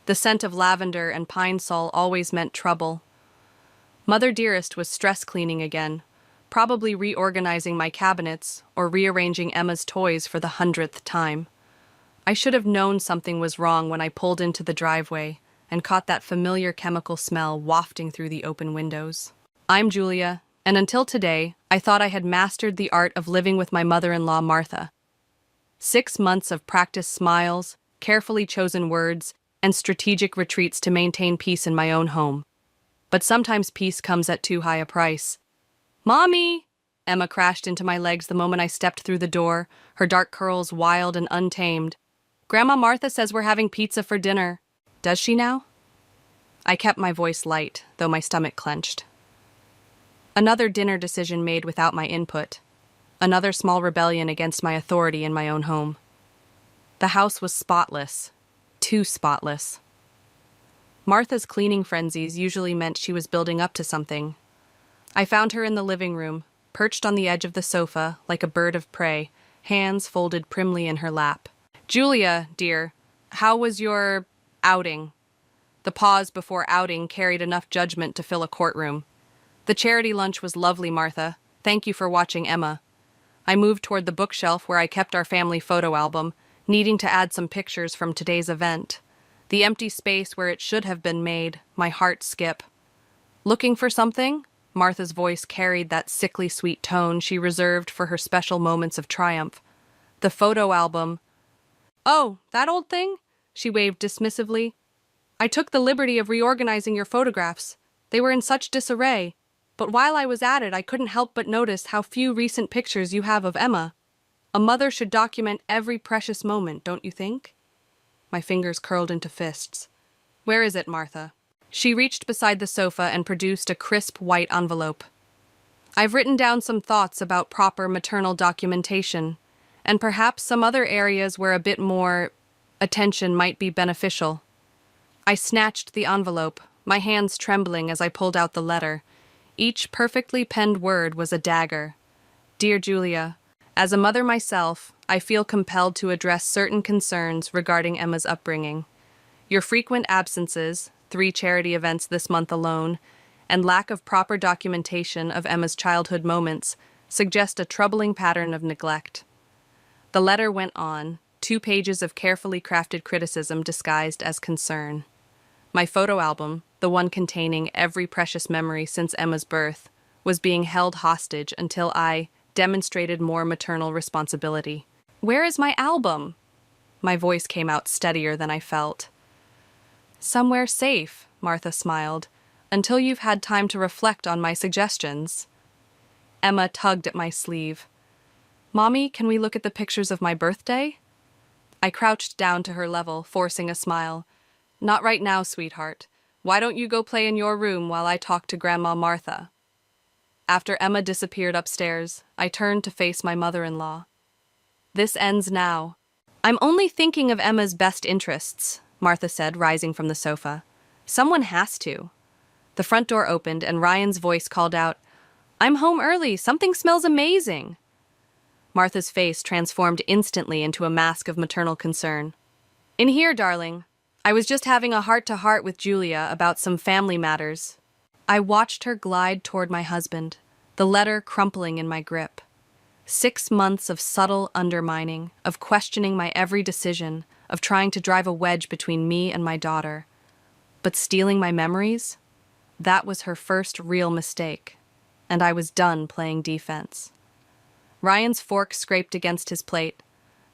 The scent of lavender and pine sol always meant trouble. Mother Dearest was stress cleaning again, probably reorganizing my cabinets or rearranging Emma's toys for the 100th time. I should have known something was wrong when I pulled into the driveway and caught that familiar chemical smell wafting through the open windows. I'm Julia, and until today, I thought I had mastered the art of living with my mother-in-law, Martha. 6 months of practiced smiles, carefully chosen words, and strategic retreats to maintain peace in my own home. But sometimes peace comes at too high a price. "Mommy!" Emma crashed into my legs the moment I stepped through the door, her dark curls wild and untamed. "Grandma Martha says we're having pizza for dinner." Does she now? I kept my voice light, though my stomach clenched. Another dinner decision made without my input. Another small rebellion against my authority in my own home. The house was spotless. Too spotless. Martha's cleaning frenzies usually meant she was building up to something. I found her in the living room, perched on the edge of the sofa like a bird of prey, hands folded primly in her lap. "Julia, dear, how was your outing?" The pause before outing carried enough judgment to fill a courtroom. "The charity lunch was lovely, Martha. Thank you for watching Emma." I moved toward the bookshelf where I kept our family photo album, needing to add some pictures from today's event. The empty space where it should have been made, my heart skip. "Looking for something?" Martha's voice carried that sickly sweet tone she reserved for her special moments of triumph. The photo album. "Oh, that old thing?" She waved dismissively. "I took the liberty of reorganizing your photographs. They were in such disarray. But while I was at it, I couldn't help but notice how few recent pictures you have of Emma. A mother should document every precious moment, don't you think?" My fingers curled into fists. "Where is it, Martha?" She reached beside the sofa and produced a crisp white envelope. "I've written down some thoughts about proper maternal documentation, and perhaps some other areas where a bit more attention might be beneficial." I snatched the envelope, my hands trembling as I pulled out the letter. Each perfectly penned word was a dagger. "Dear Julia, as a mother myself, I feel compelled to address certain concerns regarding Emma's upbringing. Your frequent absences, 3 charity events this month alone, and lack of proper documentation of Emma's childhood moments suggest a troubling pattern of neglect." The letter went on, 2 pages of carefully crafted criticism disguised as concern. My photo album, the one containing every precious memory since Emma's birth, was being held hostage until I demonstrated more maternal responsibility. "Where is my album?" My voice came out steadier than I felt. "Somewhere safe," Martha smiled, "until you've had time to reflect on my suggestions." Emma tugged at my sleeve. "Mommy, can we look at the pictures of my birthday?" I crouched down to her level, forcing a smile. "Not right now, sweetheart. Why don't you go play in your room while I talk to Grandma Martha?" After Emma disappeared upstairs, I turned to face my mother-in-law. "This ends now." "I'm only thinking of Emma's best interests," Martha said, rising from the sofa. "Someone has to." The front door opened and Ryan's voice called out, "I'm home early. Something smells amazing." Martha's face transformed instantly into a mask of maternal concern. "In here, darling. I was just having a heart-to-heart with Julia about some family matters." I watched her glide toward my husband, the letter crumpling in my grip. 6 months of subtle undermining, of questioning my every decision, of trying to drive a wedge between me and my daughter. But stealing my memories? That was her first real mistake, and I was done playing defense. Ryan's fork scraped against his plate,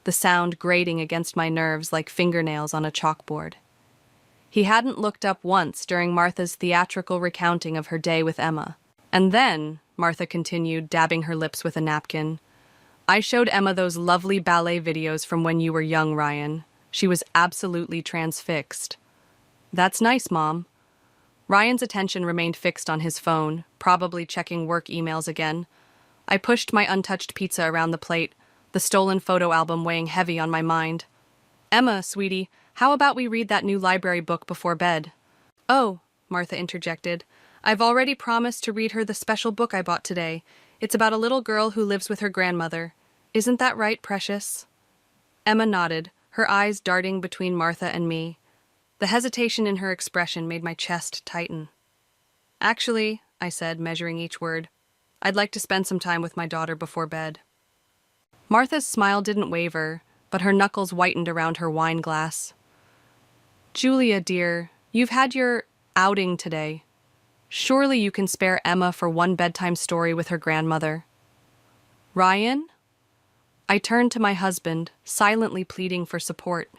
the sound grating against my nerves like fingernails on a chalkboard. He hadn't looked up once during Martha's theatrical recounting of her day with Emma. "And then," Martha continued, dabbing her lips with a napkin, "I showed Emma those lovely ballet videos from when you were young, Ryan. She was absolutely transfixed." "That's nice, Mom." Ryan's attention remained fixed on his phone, probably checking work emails again. I pushed my untouched pizza around the plate, the stolen photo album weighing heavy on my mind. "Emma, sweetie, how about we read that new library book before bed?" "Oh," Martha interjected, "I've already promised to read her the special book I bought today. It's about a little girl who lives with her grandmother. Isn't that right, precious?" Emma nodded, her eyes darting between Martha and me. The hesitation in her expression made my chest tighten. Actually, I said, measuring each word, I'd like to spend some time with my daughter before bed. Martha's smile didn't waver, but her knuckles whitened around her wine glass. Julia, dear, you've had your outing today. Surely you can spare Emma for one bedtime story with her grandmother. Ryan? I turned to my husband, silently pleading for support.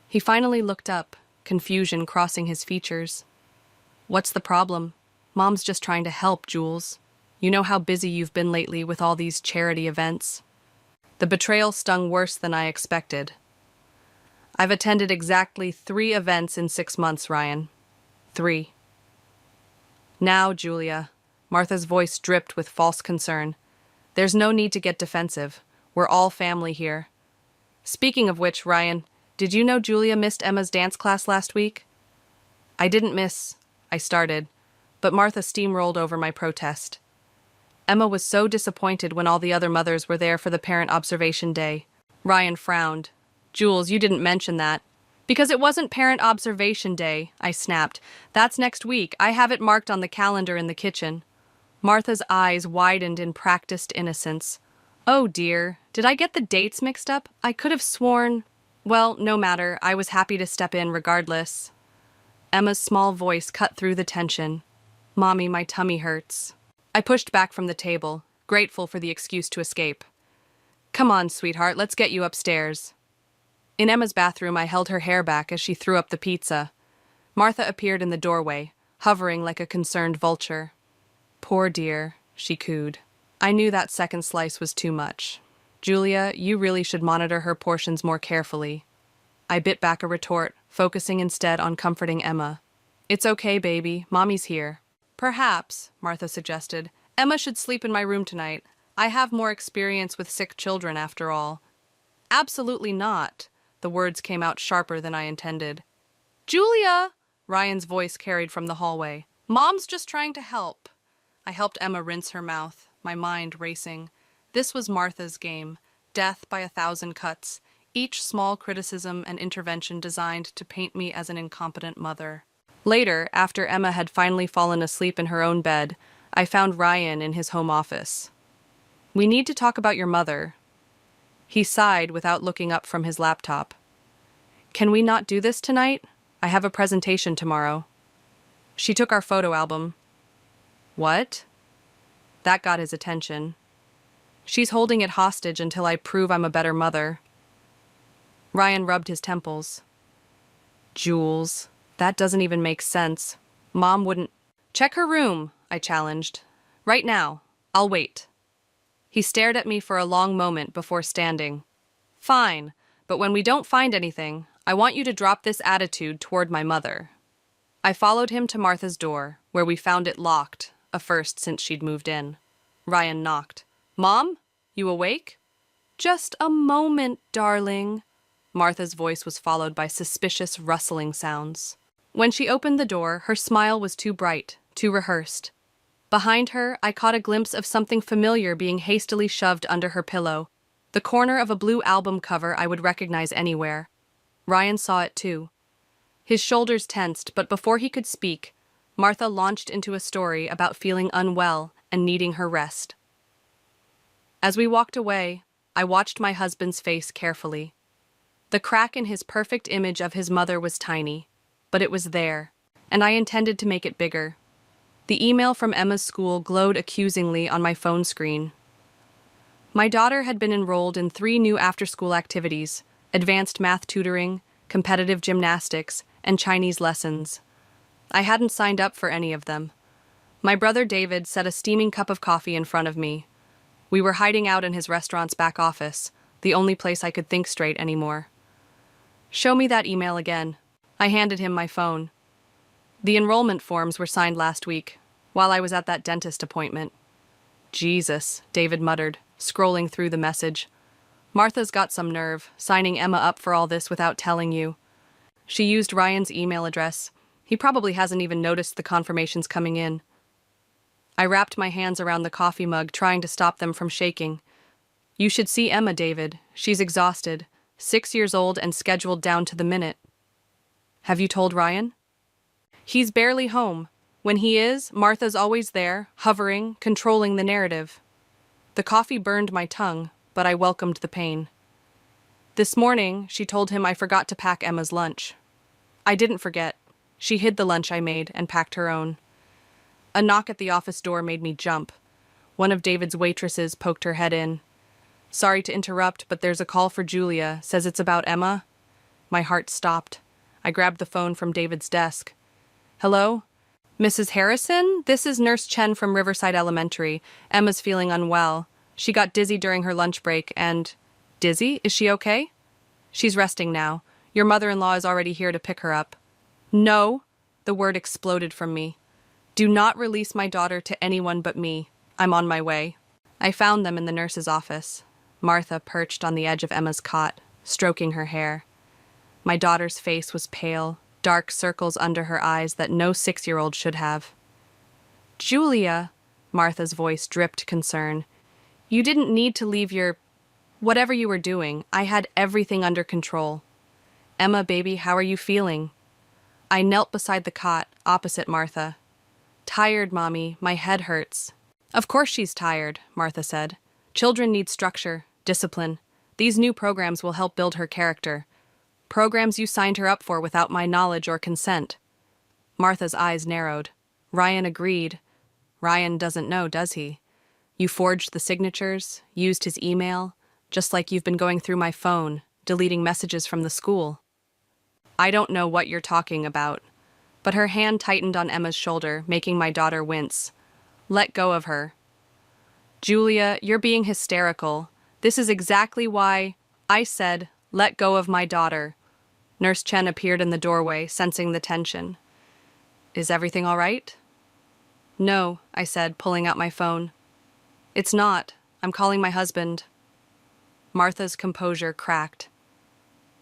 He finally looked up, confusion crossing his features. What's the problem? Mom's just trying to help, Jules. You know how busy you've been lately with all these charity events. The betrayal stung worse than I expected. I've attended exactly 3 events in 6 months, Ryan. 3. Now, Julia, Martha's voice dripped with false concern. There's no need to get defensive. We're all family here. Speaking of which, Ryan, did you know Julia missed Emma's dance class last week? I didn't miss, I started, but Martha steamrolled over my protest. Emma was so disappointed when all the other mothers were there for the parent observation day. Ryan frowned. Jules, you didn't mention that. Because it wasn't parent observation day, I snapped. That's next week. I have it marked on the calendar in the kitchen. Martha's eyes widened in practiced innocence. Oh dear, did I get the dates mixed up? I could have sworn... Well, no matter, I was happy to step in regardless. Emma's small voice cut through the tension. Mommy, my tummy hurts. I pushed back from the table, grateful for the excuse to escape. Come on, sweetheart, let's get you upstairs. In Emma's bathroom, I held her hair back as she threw up the pizza. Martha appeared in the doorway, hovering like a concerned vulture. Poor dear, she cooed. I knew that second slice was too much. Julia, you really should monitor her portions more carefully. I bit back a retort, focusing instead on comforting Emma. It's okay, baby. Mommy's here. Perhaps, Martha suggested, Emma should sleep in my room tonight. I have more experience with sick children, after all. Absolutely not. The words came out sharper than I intended. Julia! Ryan's voice carried from the hallway. Mom's just trying to help. I helped Emma rinse her mouth, my mind racing. This was Martha's game, death by 1,000 cuts, each small criticism and intervention designed to paint me as an incompetent mother. Later, after Emma had finally fallen asleep in her own bed, I found Ryan in his home office. We need to talk about your mother. He sighed without looking up from his laptop. Can we not do this tonight? I have a presentation tomorrow. She took our photo album. What? That got his attention. She's holding it hostage until I prove I'm a better mother. Ryan rubbed his temples. Jules, that doesn't even make sense. Mom wouldn't... Check her room, I challenged. Right now. I'll wait. He stared at me for a long moment before standing. Fine, but when we don't find anything, I want you to drop this attitude toward my mother. I followed him to Martha's door, where we found it locked, a first since she'd moved in. Ryan knocked. Mom? You awake? Just a moment, darling. Martha's voice was followed by suspicious rustling sounds. When she opened the door, her smile was too bright, too rehearsed. Behind her, I caught a glimpse of something familiar being hastily shoved under her pillow, the corner of a blue album cover I would recognize anywhere. Ryan saw it too. His shoulders tensed, but before he could speak, Martha launched into a story about feeling unwell and needing her rest. As we walked away, I watched my husband's face carefully. The crack in his perfect image of his mother was tiny, but it was there, and I intended to make it bigger. The email from Emma's school glowed accusingly on my phone screen. My daughter had been enrolled in 3 new after-school activities: advanced math tutoring, competitive gymnastics, and Chinese lessons. I hadn't signed up for any of them. My brother David set a steaming cup of coffee in front of me. We were hiding out in his restaurant's back office, the only place I could think straight anymore. Show me that email again. I handed him my phone. The enrollment forms were signed last week, while I was at that dentist appointment. Jesus, David muttered, scrolling through the message. Martha's got some nerve, signing Emma up for all this without telling you. She used Ryan's email address. He probably hasn't even noticed the confirmations coming in. I wrapped my hands around the coffee mug, trying to stop them from shaking. You should see Emma, David. She's exhausted, 6 years old and scheduled down to the minute. Have you told Ryan? He's barely home. When he is, Martha's always there, hovering, controlling the narrative. The coffee burned my tongue, but I welcomed the pain. This morning, she told him I forgot to pack Emma's lunch. I didn't forget. She hid the lunch I made and packed her own. A knock at the office door made me jump. One of David's waitresses poked her head in. Sorry to interrupt, but there's a call for Julia. Says it's about Emma. My heart stopped. I grabbed the phone from David's desk. Hello? Mrs. Harrison? This is Nurse Chen from Riverside Elementary. Emma's feeling unwell. She got dizzy during her lunch break and... Dizzy? Is she okay? She's resting now. Your mother-in-law is already here to pick her up. No! The word exploded from me. Do not release my daughter to anyone but me. I'm on my way. I found them in the nurse's office. Martha perched on the edge of Emma's cot, stroking her hair. My daughter's face was pale, dark circles under her eyes that no 6-year-old should have. Julia, Martha's voice dripped concern. You didn't need to leave your... Whatever you were doing, I had everything under control. Emma, baby, how are you feeling? I knelt beside the cot, opposite Martha. Tired, Mommy, my head hurts. Of course she's tired, Martha said. Children need structure, discipline. These new programs will help build her character. Programs you signed her up for without my knowledge or consent. Martha's eyes narrowed. Ryan agreed. Ryan doesn't know, does he? You forged the signatures, used his email, just like you've been going through my phone, deleting messages from the school. I don't know what you're talking about. But her hand tightened on Emma's shoulder, making my daughter wince. Let go of her. Julia, you're being hysterical. This is exactly why I said, let go of my daughter. Nurse Chen appeared in the doorway, sensing the tension. Is everything all right? No, I said, pulling out my phone. It's not. I'm calling my husband. Martha's composure cracked.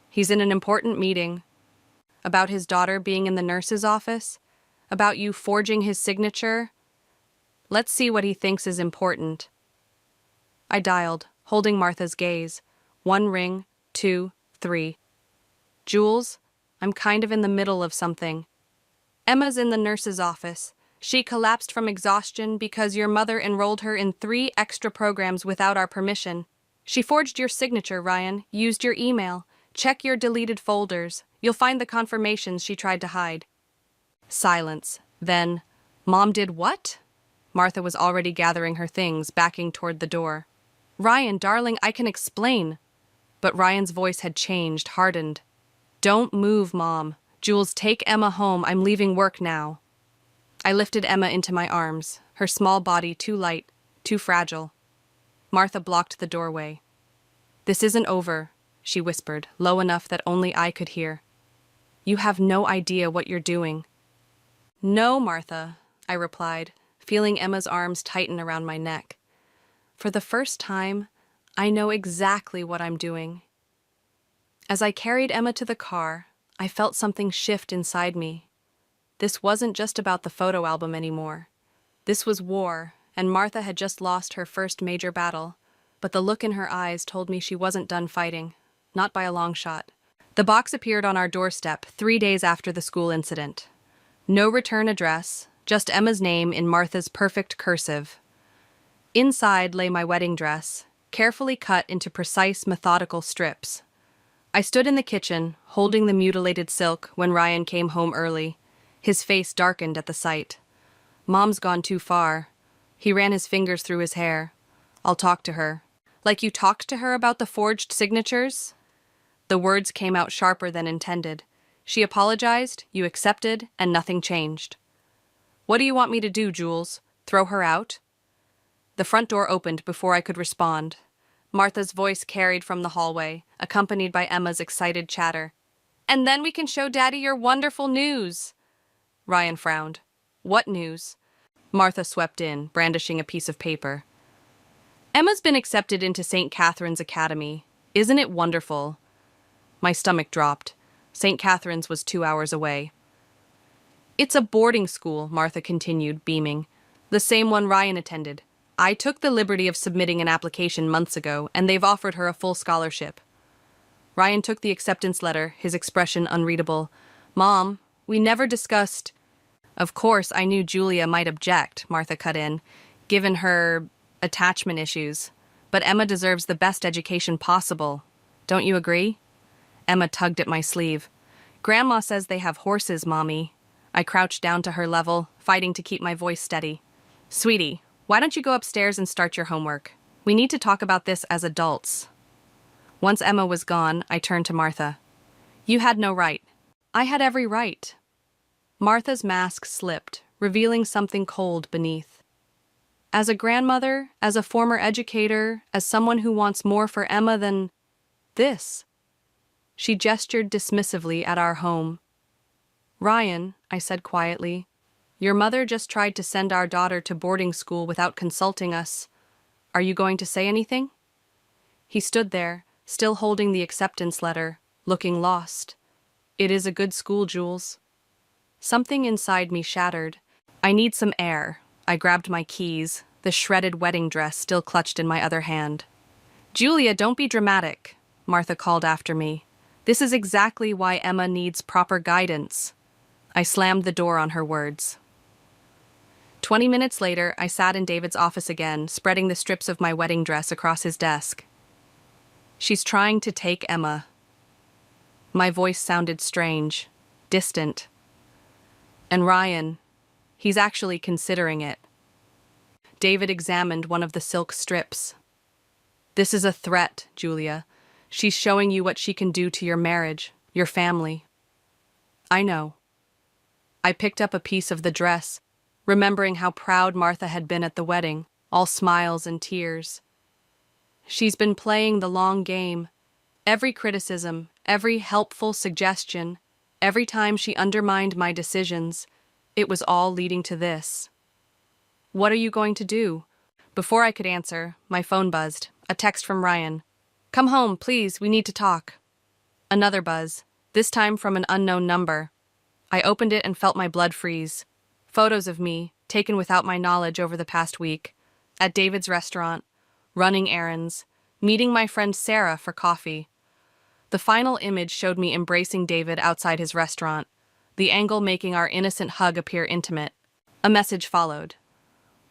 He's in an important meeting. About his daughter being in the nurse's office? About you forging his signature? Let's see what he thinks is important. I dialed, holding Martha's gaze. 1 ring, 2, 3. Jules, I'm kind of in the middle of something. Emma's in the nurse's office. She collapsed from exhaustion because your mother enrolled her in 3 extra programs without our permission. She forged your signature, Ryan, used your email. Check your deleted folders. You'll find the confirmations she tried to hide. Silence. Then, Mom did what? Martha was already gathering her things, backing toward the door. Ryan, darling, I can explain. But Ryan's voice had changed, hardened. Don't move, Mom. Jules, take Emma home. I'm leaving work now. I lifted Emma into my arms, her small body too light, too fragile. Martha blocked the doorway. This isn't over, she whispered, low enough that only I could hear. You have no idea what you're doing. No, Martha, I replied, feeling Emma's arms tighten around my neck. For the first time, I know exactly what I'm doing. As I carried Emma to the car, I felt something shift inside me. This wasn't just about the photo album anymore. This was war, and Martha had just lost her first major battle, but the look in her eyes told me she wasn't done fighting, not by a long shot. The box appeared on our doorstep 3 days after the school incident. No return address, just Emma's name in Martha's perfect cursive. Inside lay my wedding dress, carefully cut into precise, methodical strips. I stood in the kitchen, holding the mutilated silk when Ryan came home early. His face darkened at the sight. Mom's gone too far. He ran his fingers through his hair. I'll talk to her. Like you talked to her about the forged signatures? The words came out sharper than intended. She apologized, you accepted, and nothing changed. What do you want me to do, Jules? Throw her out? The front door opened before I could respond. Martha's voice carried from the hallway, accompanied by Emma's excited chatter. And then we can show Daddy your wonderful news. Ryan frowned. What news? Martha swept in, brandishing a piece of paper. Emma's been accepted into St. Catherine's Academy. Isn't it wonderful? My stomach dropped. St. Catherine's was 2 hours away. It's a boarding school, Martha continued, beaming. The same one Ryan attended. I took the liberty of submitting an application months ago, and they've offered her a full scholarship. Ryan took the acceptance letter, his expression unreadable. Mom, we never discussed. Of course, I knew Julia might object, Martha cut in, given her attachment issues. But Emma deserves the best education possible. Don't you agree? Emma tugged at my sleeve. Grandma says they have horses, Mommy. I crouched down to her level, fighting to keep my voice steady. Sweetie, why don't you go upstairs and start your homework? We need to talk about this as adults. Once Emma was gone, I turned to Martha. You had no right. I had every right. Martha's mask slipped, revealing something cold beneath. As a grandmother, as a former educator, as someone who wants more for Emma than this. She gestured dismissively at our home. Ryan, I said quietly, your mother just tried to send our daughter to boarding school without consulting us. Are you going to say anything? He stood there, still holding the acceptance letter, looking lost. It is a good school, Jules. Something inside me shattered. I need some air. I grabbed my keys, the shredded wedding dress still clutched in my other hand. Julia, don't be dramatic, Martha called after me. This is exactly why Emma needs proper guidance. I slammed the door on her words. 20 minutes later, I sat in David's office again, spreading the strips of my wedding dress across his desk. She's trying to take Emma. My voice sounded strange, distant. And Ryan, he's actually considering it. David examined one of the silk strips. This is a threat, Julia. She's showing you what she can do to your marriage, your family. I know. I picked up a piece of the dress, remembering how proud Martha had been at the wedding, all smiles and tears. She's been playing the long game. Every criticism, every helpful suggestion, every time she undermined my decisions, it was all leading to this. What are you going to do? Before I could answer, my phone buzzed, a text from Ryan. Come home, please, we need to talk. Another buzz, this time from an unknown number. I opened it and felt my blood freeze. Photos of me, taken without my knowledge over the past week, at David's restaurant, running errands, meeting my friend Sarah for coffee. The final image showed me embracing David outside his restaurant, the angle making our innocent hug appear intimate. A message followed.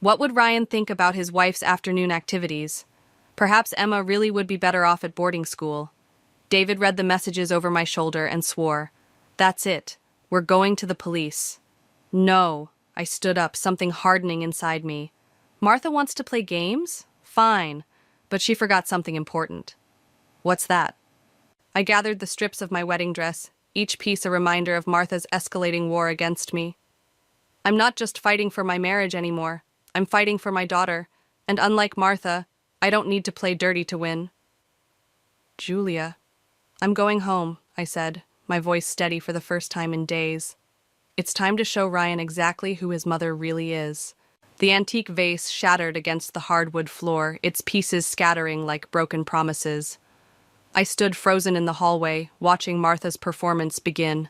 What would Ryan think about his wife's afternoon activities? Perhaps Emma really would be better off at boarding school. David read the messages over my shoulder and swore. That's it. We're going to the police. No. I stood up, something hardening inside me. Martha wants to play games? Fine. But she forgot something important. What's that? I gathered the strips of my wedding dress, each piece a reminder of Martha's escalating war against me. I'm not just fighting for my marriage anymore. I'm fighting for my daughter, and unlike Martha, I don't need to play dirty to win. Julia. I'm going home, I said, my voice steady for the first time in days. It's time to show Ryan exactly who his mother really is. The antique vase shattered against the hardwood floor, its pieces scattering like broken promises. I stood frozen in the hallway, watching Martha's performance begin.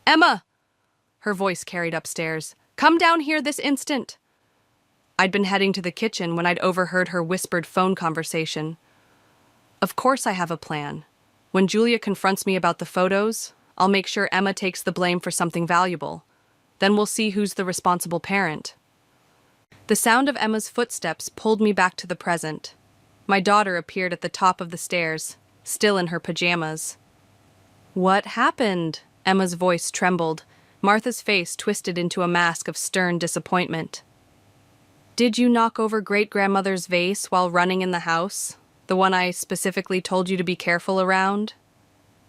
Emma! Her voice carried upstairs. Come down here this instant! I'd been heading to the kitchen when I'd overheard her whispered phone conversation. Of course I have a plan. When Julia confronts me about the photos, I'll make sure Emma takes the blame for something valuable. Then we'll see who's the responsible parent. The sound of Emma's footsteps pulled me back to the present. My daughter appeared at the top of the stairs, still in her pajamas. What happened? Emma's voice trembled. Martha's face twisted into a mask of stern disappointment. Did you knock over great-grandmother's vase while running in the house? The one I specifically told you to be careful around?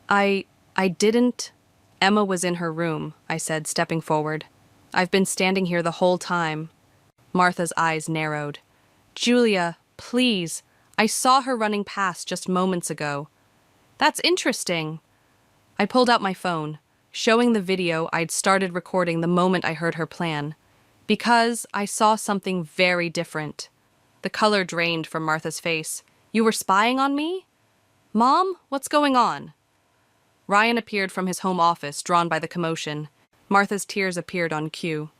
I didn't. Emma was in her room, I said, stepping forward. I've been standing here the whole time. Martha's eyes narrowed. Julia, please. I saw her running past just moments ago. That's interesting. I pulled out my phone, showing the video I'd started recording the moment I heard her plan. Because I saw something very different. The color drained from Martha's face. You were spying on me? Mom, what's going on? Ryan appeared from his home office, drawn by the commotion. Martha's tears appeared on cue.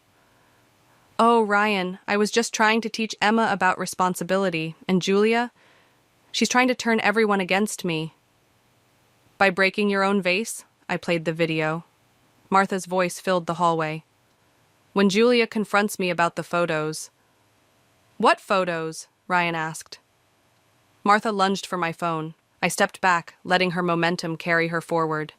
Oh, Ryan, I was just trying to teach Emma about responsibility. And Julia? She's trying to turn everyone against me. By breaking your own vase, I played the video. Martha's voice filled the hallway. When Julia confronts me about the photos. What photos? Ryan asked. Martha lunged for my phone. I stepped back, letting her momentum carry her forward.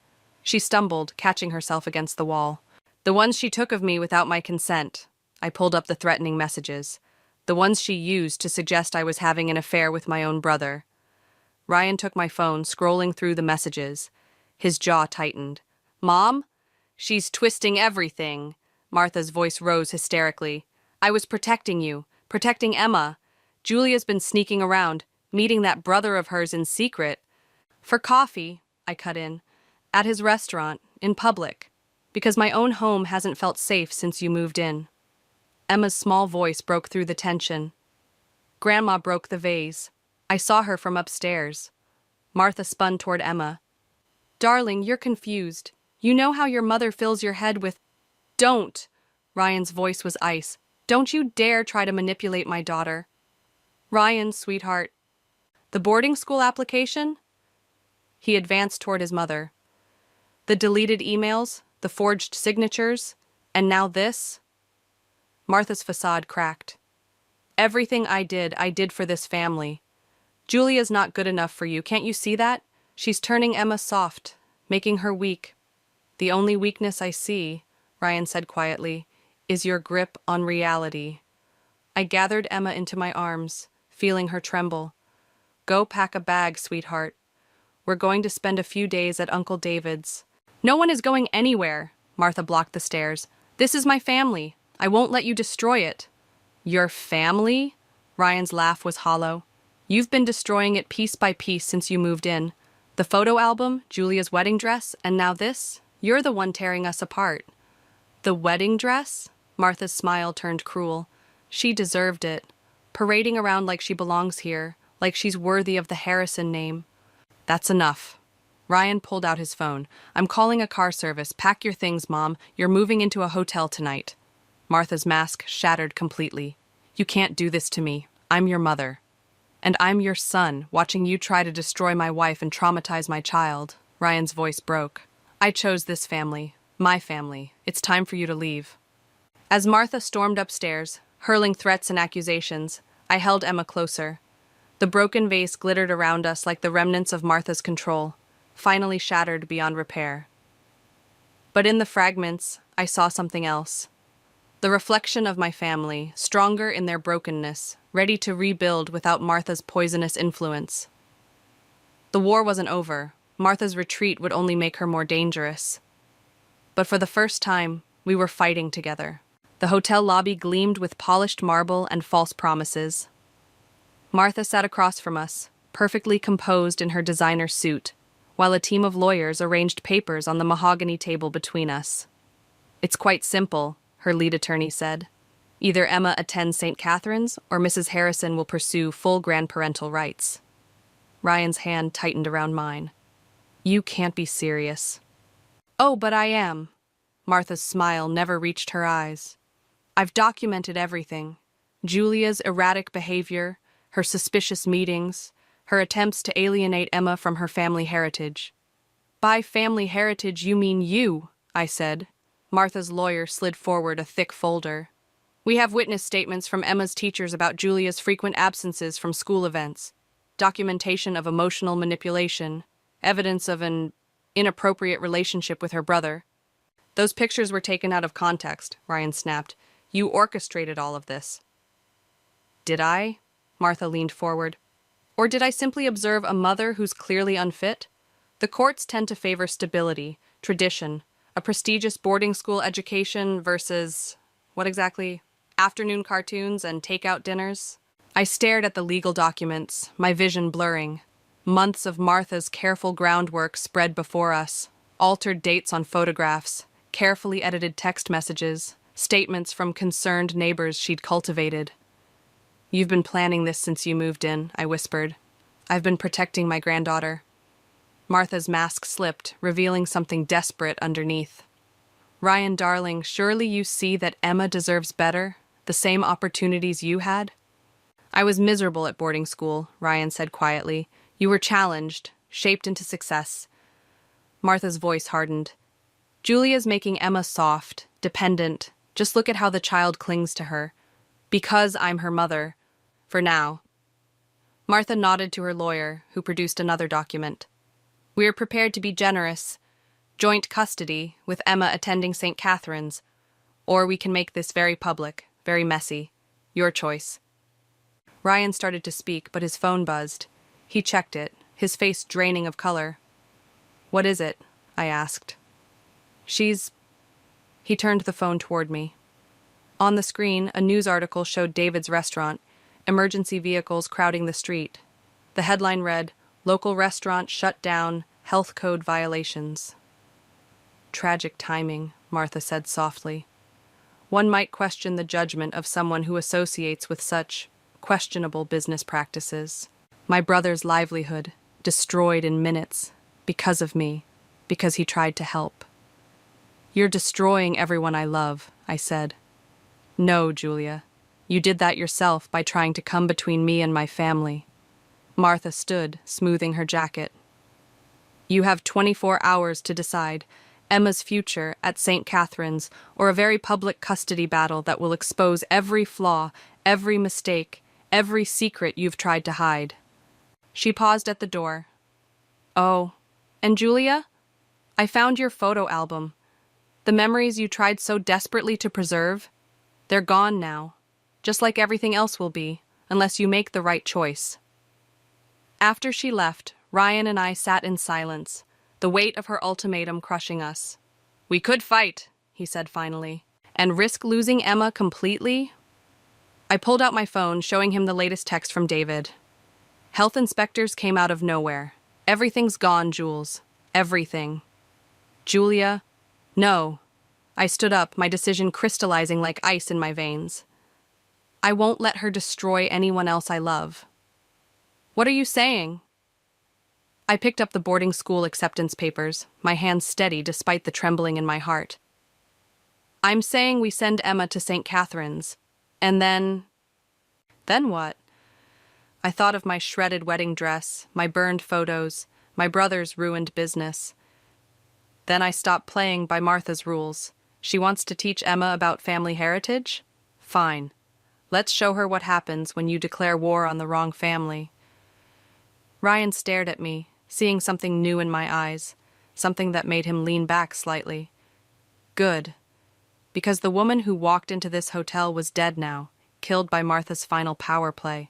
She stumbled, catching herself against the wall. The ones she took of me without my consent. I pulled up the threatening messages. The ones she used to suggest I was having an affair with my own brother. Ryan took my phone, scrolling through the messages. His jaw tightened. Mom? She's twisting everything. Martha's voice rose hysterically. I was protecting you, protecting Emma. Julia's been sneaking around, meeting that brother of hers in secret. For coffee, I cut in. At his restaurant, in public. Because my own home hasn't felt safe since you moved in. Emma's small voice broke through the tension. Grandma broke the vase. I saw her from upstairs. Martha spun toward Emma. Darling, you're confused. You know how your mother fills your head with... Don't! Ryan's voice was ice. Don't you dare try to manipulate my daughter. Ryan, sweetheart. The boarding school application? He advanced toward his mother. The deleted emails, the forged signatures, and now this? Martha's facade cracked. Everything I did for this family. Julia's not good enough for you, can't you see that? She's turning Emma soft, making her weak. The only weakness I see, Ryan said quietly, is your grip on reality. I gathered Emma into my arms, feeling her tremble. Go pack a bag, sweetheart. We're going to spend a few days at Uncle David's. No one is going anywhere, Martha blocked the stairs. This is my family. I won't let you destroy it. Your family? Ryan's laugh was hollow. You've been destroying it piece by piece since you moved in. The photo album, Julia's wedding dress, and now this? You're the one tearing us apart. The wedding dress? Martha's smile turned cruel. She deserved it. Parading around like she belongs here, like she's worthy of the Harrison name. That's enough. Ryan pulled out his phone. I'm calling a car service. Pack your things, Mom. You're moving into a hotel tonight. Martha's mask shattered completely. You can't do this to me. I'm your mother. And I'm your son, watching you try to destroy my wife and traumatize my child. Ryan's voice broke. I chose this family. My family. It's time for you to leave. As Martha stormed upstairs, hurling threats and accusations, I held Emma closer. The broken vase glittered around us like the remnants of Martha's control, finally shattered beyond repair. But in the fragments, I saw something else. The reflection of my family, stronger in their brokenness, ready to rebuild without Martha's poisonous influence. The war wasn't over. Martha's retreat would only make her more dangerous. But for the first time, we were fighting together. The hotel lobby gleamed with polished marble and false promises. Martha sat across from us, perfectly composed in her designer suit, while a team of lawyers arranged papers on the mahogany table between us. It's quite simple, her lead attorney said. Either Emma attends St. Catherine's or Mrs. Harrison will pursue full grandparental rights. Ryan's hand tightened around mine. You can't be serious. Oh, but I am. Martha's smile never reached her eyes. I've documented everything. Julia's erratic behavior, her suspicious meetings, her attempts to alienate Emma from her family heritage. By family heritage, you mean you, I said. Martha's lawyer slid forward a thick folder. We have witness statements from Emma's teachers about Julia's frequent absences from school events, documentation of emotional manipulation, evidence of an inappropriate relationship with her brother. Those pictures were taken out of context, Ryan snapped. You orchestrated all of this. Did I? Martha leaned forward. Or did I simply observe a mother who's clearly unfit? The courts tend to favor stability, tradition, a prestigious boarding school education versus, what exactly? Afternoon cartoons and takeout dinners? I stared at the legal documents, my vision blurring. Months of Martha's careful groundwork spread before us, altered dates on photographs, carefully edited text messages, statements from concerned neighbors she'd cultivated. You've been planning this since you moved in, I whispered. I've been protecting my granddaughter. Martha's mask slipped, revealing something desperate underneath. Ryan, darling, surely you see that Emma deserves better, the same opportunities you had? I was miserable at boarding school, Ryan said quietly. You were challenged, shaped into success. Martha's voice hardened. Julia's making Emma soft, dependent. Just look at how the child clings to her. Because I'm her mother. For now. Martha nodded to her lawyer, who produced another document. We are prepared to be generous. Joint custody, with Emma attending St. Catherine's. Or we can make this very public, very messy. Your choice. Ryan started to speak, but his phone buzzed. He checked it, his face draining of color. What is it? I asked. He turned the phone toward me. On the screen, a news article showed David's restaurant, emergency vehicles crowding the street. The headline read, "Local restaurant shut down, health code violations." Tragic timing, Martha said softly. One might question the judgment of someone who associates with such questionable business practices. My brother's livelihood, destroyed in minutes, because of me, because he tried to help. You're destroying everyone I love, I said. No, Julia. You did that yourself by trying to come between me and my family. Martha stood, smoothing her jacket. You have 24 hours to decide. Emma's future at St. Catherine's, or a very public custody battle that will expose every flaw, every mistake, every secret you've tried to hide. She paused at the door. Oh, and Julia? I found your photo album. The memories you tried so desperately to preserve, they're gone now, just like everything else will be, unless you make the right choice. After she left, Ryan and I sat in silence, the weight of her ultimatum crushing us. We could fight, he said finally, and risk losing Emma completely? I pulled out my phone, showing him the latest text from David. Health inspectors came out of nowhere. Everything's gone, Jules. Everything. Julia? No. I stood up, my decision crystallizing like ice in my veins. I won't let her destroy anyone else I love. What are you saying? I picked up the boarding school acceptance papers, my hands steady despite the trembling in my heart. I'm saying we send Emma to St. Catherine's, and then... Then what? I thought of my shredded wedding dress, my burned photos, my brother's ruined business. Then I stopped playing by Martha's rules. She wants to teach Emma about family heritage? Fine. Let's show her what happens when you declare war on the wrong family. Ryan stared at me, seeing something new in my eyes, something that made him lean back slightly. Good. Because the woman who walked into this hotel was dead now, killed by Martha's final power play.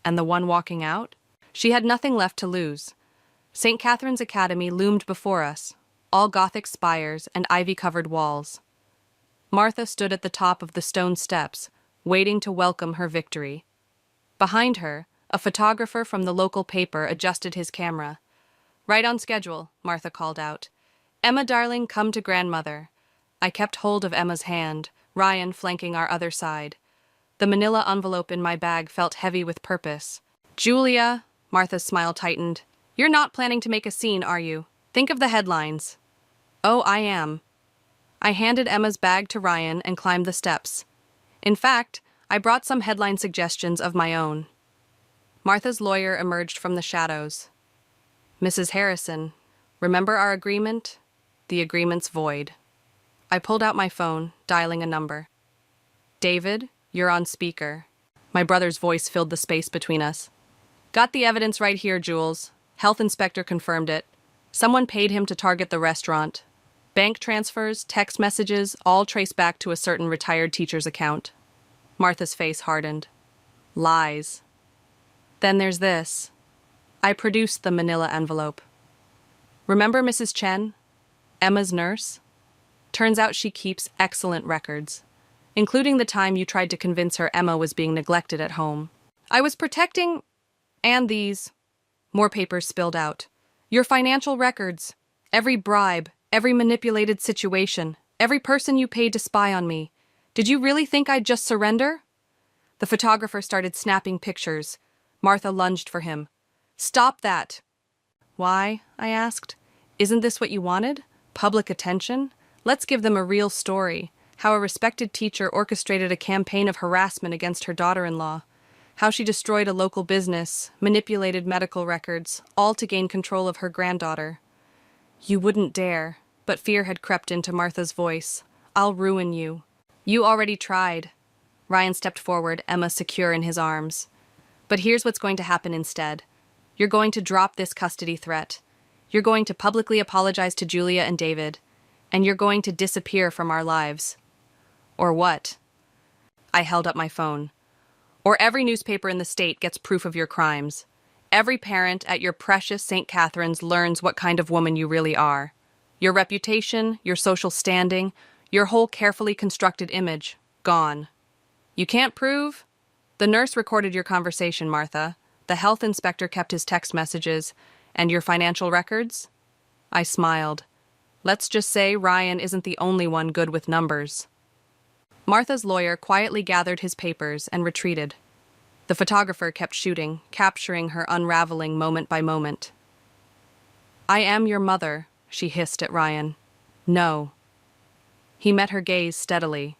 And the one walking out? She had nothing left to lose. St. Catherine's Academy loomed before us, all Gothic spires and ivy-covered walls. Martha stood at the top of the stone steps, waiting to welcome her victory. Behind her, a photographer from the local paper adjusted his camera. Right on schedule, Martha called out. Emma, darling, come to grandmother. I kept hold of Emma's hand, Ryan flanking our other side. The manila envelope in my bag felt heavy with purpose. Julia, Martha's smile tightened. You're not planning to make a scene, are you? Think of the headlines. Oh, I am. I handed Emma's bag to Ryan and climbed the steps. In fact, I brought some headline suggestions of my own. Martha's lawyer emerged from the shadows. Mrs. Harrison, remember our agreement? The agreement's void. I pulled out my phone, dialing a number. David, you're on speaker. My brother's voice filled the space between us. Got the evidence right here, Jules. Health inspector confirmed it. Someone paid him to target the restaurant. Bank transfers, text messages, all trace back to a certain retired teacher's account. Martha's face hardened. Lies. Then there's this. I produced the manila envelope. Remember Mrs. Chen? Emma's nurse? Turns out she keeps excellent records, including the time you tried to convince her Emma was being neglected at home. I was protecting... and these... More papers spilled out. Your financial records. Every bribe, every manipulated situation, every person you paid to spy on me. Did you really think I'd just surrender? The photographer started snapping pictures. Martha lunged for him. Stop that! Why? I asked. Isn't this what you wanted? Public attention? Let's give them a real story. How a respected teacher orchestrated a campaign of harassment against her daughter-in-law. How she destroyed a local business, manipulated medical records, all to gain control of her granddaughter. You wouldn't dare. but fear had crept into Martha's voice. I'll ruin you. You already tried. Ryan stepped forward, Emma secure in his arms. But here's what's going to happen instead. You're going to drop this custody threat. You're going to publicly apologize to Julia and David. And you're going to disappear from our lives. Or what? I held up my phone. Or every newspaper in the state gets proof of your crimes. Every parent at your precious St. Catherine's learns what kind of woman you really are. Your reputation, your social standing, your whole carefully constructed image, gone. You can't prove? The nurse recorded your conversation, Martha. The health inspector kept his text messages. And your financial records? I smiled. Let's just say Ryan isn't the only one good with numbers. Martha's lawyer quietly gathered his papers and retreated. The photographer kept shooting, capturing her unraveling moment by moment. I am your mother, she hissed at Ryan. No. He met her gaze steadily.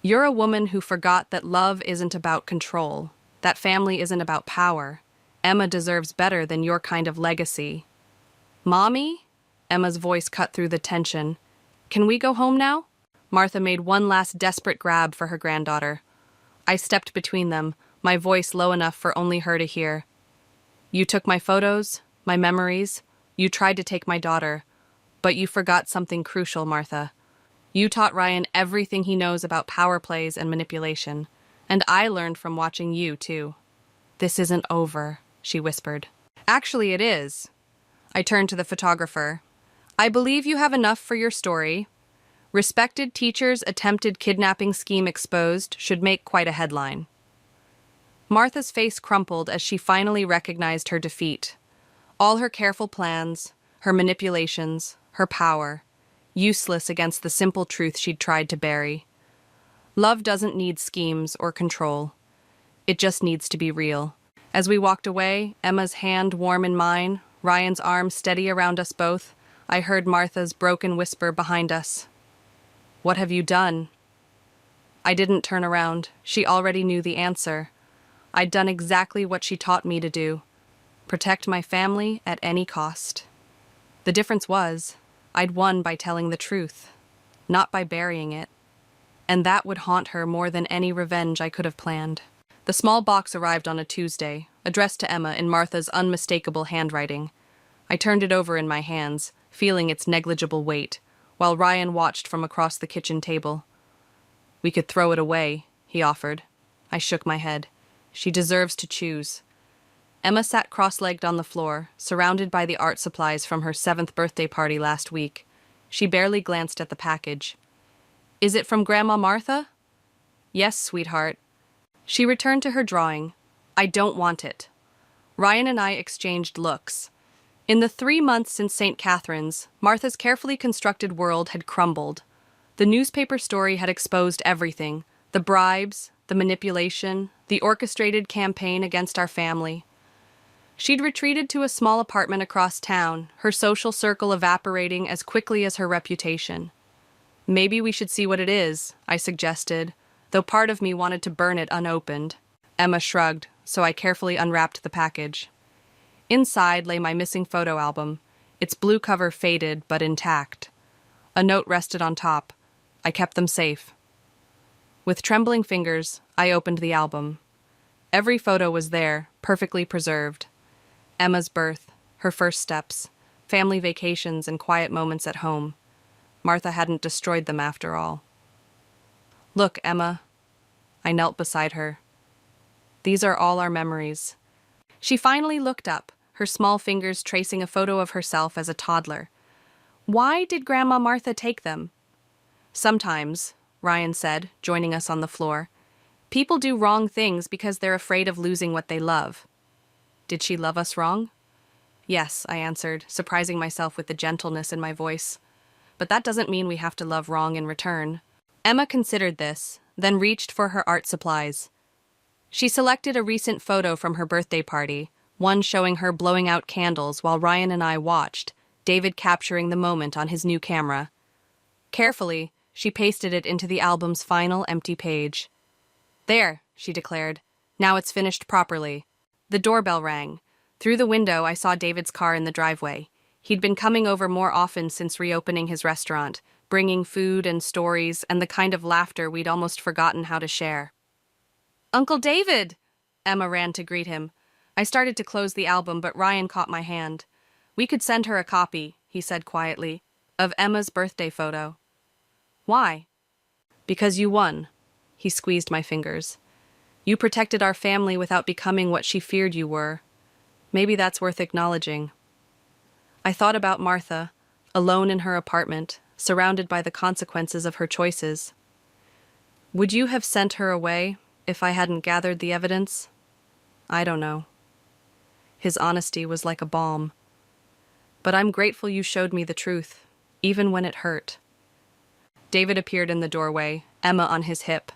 You're a woman who forgot that love isn't about control, that family isn't about power. Emma deserves better than your kind of legacy. Mommy? Emma's voice cut through the tension. Can we go home now? Martha made one last desperate grab for her granddaughter. I stepped between them, my voice low enough for only her to hear. You took my photos, my memories. You tried to take my daughter. But you forgot something crucial, Martha. You taught Ryan everything he knows about power plays and manipulation. And I learned from watching you, too. This isn't over, she whispered. Actually, it is. I turned to the photographer. I believe you have enough for your story. Respected teacher's attempted kidnapping scheme exposed should make quite a headline. Martha's face crumpled as she finally recognized her defeat. All her careful plans, her manipulations, her power, useless against the simple truth she'd tried to bury. Love doesn't need schemes or control. It just needs to be real. As we walked away, Emma's hand warm in mine, Ryan's arm steady around us both, I heard Martha's broken whisper behind us. What have you done? I didn't turn around. She already knew the answer. I'd done exactly what she taught me to do. Protect my family at any cost. The difference was, I'd won by telling the truth, not by burying it. And that would haunt her more than any revenge I could have planned. The small box arrived on a Tuesday, addressed to Emma in Martha's unmistakable handwriting. I turned it over in my hands, feeling its negligible weight, while Ryan watched from across the kitchen table. We could throw it away, he offered. I shook my head. She deserves to choose. Emma sat cross-legged on the floor, surrounded by the art supplies from her 7th birthday party last week. She barely glanced at the package. Is it from Grandma Martha? Yes, sweetheart. She returned to her drawing. I don't want it. Ryan and I exchanged looks. In the 3 months since St. Catherine's, Martha's carefully constructed world had crumbled. The newspaper story had exposed everything, the bribes, the manipulation, the orchestrated campaign against our family. She'd retreated to a small apartment across town, her social circle evaporating as quickly as her reputation. Maybe we should see what it is, I suggested, though part of me wanted to burn it unopened. Emma shrugged, so I carefully unwrapped the package. Inside lay my missing photo album, its blue cover faded but intact. A note rested on top. I kept them safe. With trembling fingers, I opened the album. Every photo was there, perfectly preserved. Emma's birth, her first steps, family vacations and quiet moments at home. Martha hadn't destroyed them after all. Look, Emma. I knelt beside her. These are all our memories. She finally looked up, her small fingers tracing a photo of herself as a toddler. Why did Grandma Martha take them? Sometimes, Ryan said, joining us on the floor, people do wrong things because they're afraid of losing what they love. Did she love us wrong? Yes, I answered, surprising myself with the gentleness in my voice. But that doesn't mean we have to love wrong in return. Emma considered this, then reached for her art supplies. She selected a recent photo from her birthday party, one showing her blowing out candles while Ryan and I watched, David capturing the moment on his new camera. Carefully, she pasted it into the album's final empty page. There, she declared. Now it's finished properly. The doorbell rang. Through the window, I saw David's car in the driveway. He'd been coming over more often since reopening his restaurant, bringing food and stories and the kind of laughter we'd almost forgotten how to share. "Uncle David!" Emma ran to greet him. I started to close the album, but Ryan caught my hand. "We could send her a copy," he said quietly, "of Emma's birthday photo." "Why?" "Because you won." He squeezed my fingers. "You protected our family without becoming what she feared you were. Maybe that's worth acknowledging." I thought about Martha, alone in her apartment, surrounded by the consequences of her choices. Would you have sent her away if I hadn't gathered the evidence? I don't know. His honesty was like a balm. But I'm grateful you showed me the truth, even when it hurt. David appeared in the doorway, Emma on his hip.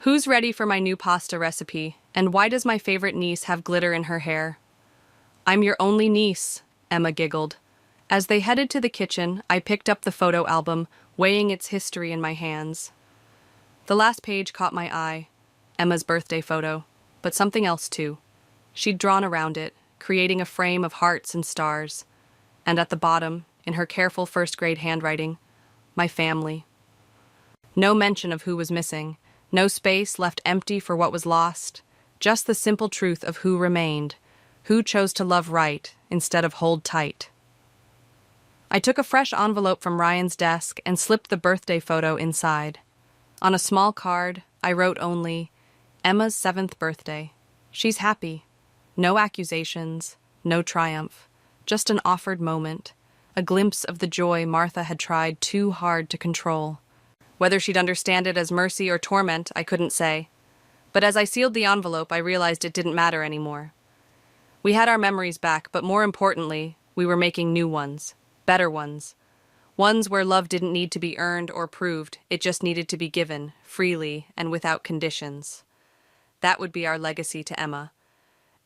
"Who's ready for my new pasta recipe, and why does my favorite niece have glitter in her hair?" "I'm your only niece," Emma giggled. As they headed to the kitchen, I picked up the photo album, weighing its history in my hands. The last page caught my eye, Emma's birthday photo, but something else too. She'd drawn around it, creating a frame of hearts and stars. And at the bottom, in her careful first-grade handwriting, my family. No mention of who was missing, no space left empty for what was lost, just the simple truth of who remained, who chose to love right instead of hold tight. I took a fresh envelope from Ryan's desk and slipped the birthday photo inside. On a small card, I wrote only, "Emma's 7th birthday. She's happy. No accusations, no triumph, just an offered moment, a glimpse of the joy Martha had tried too hard to control." Whether she'd understand it as mercy or torment, I couldn't say. But as I sealed the envelope, I realized it didn't matter anymore. We had our memories back, but more importantly, we were making new ones, better ones. Ones where love didn't need to be earned or proved, it just needed to be given, freely and without conditions. That would be our legacy to Emma.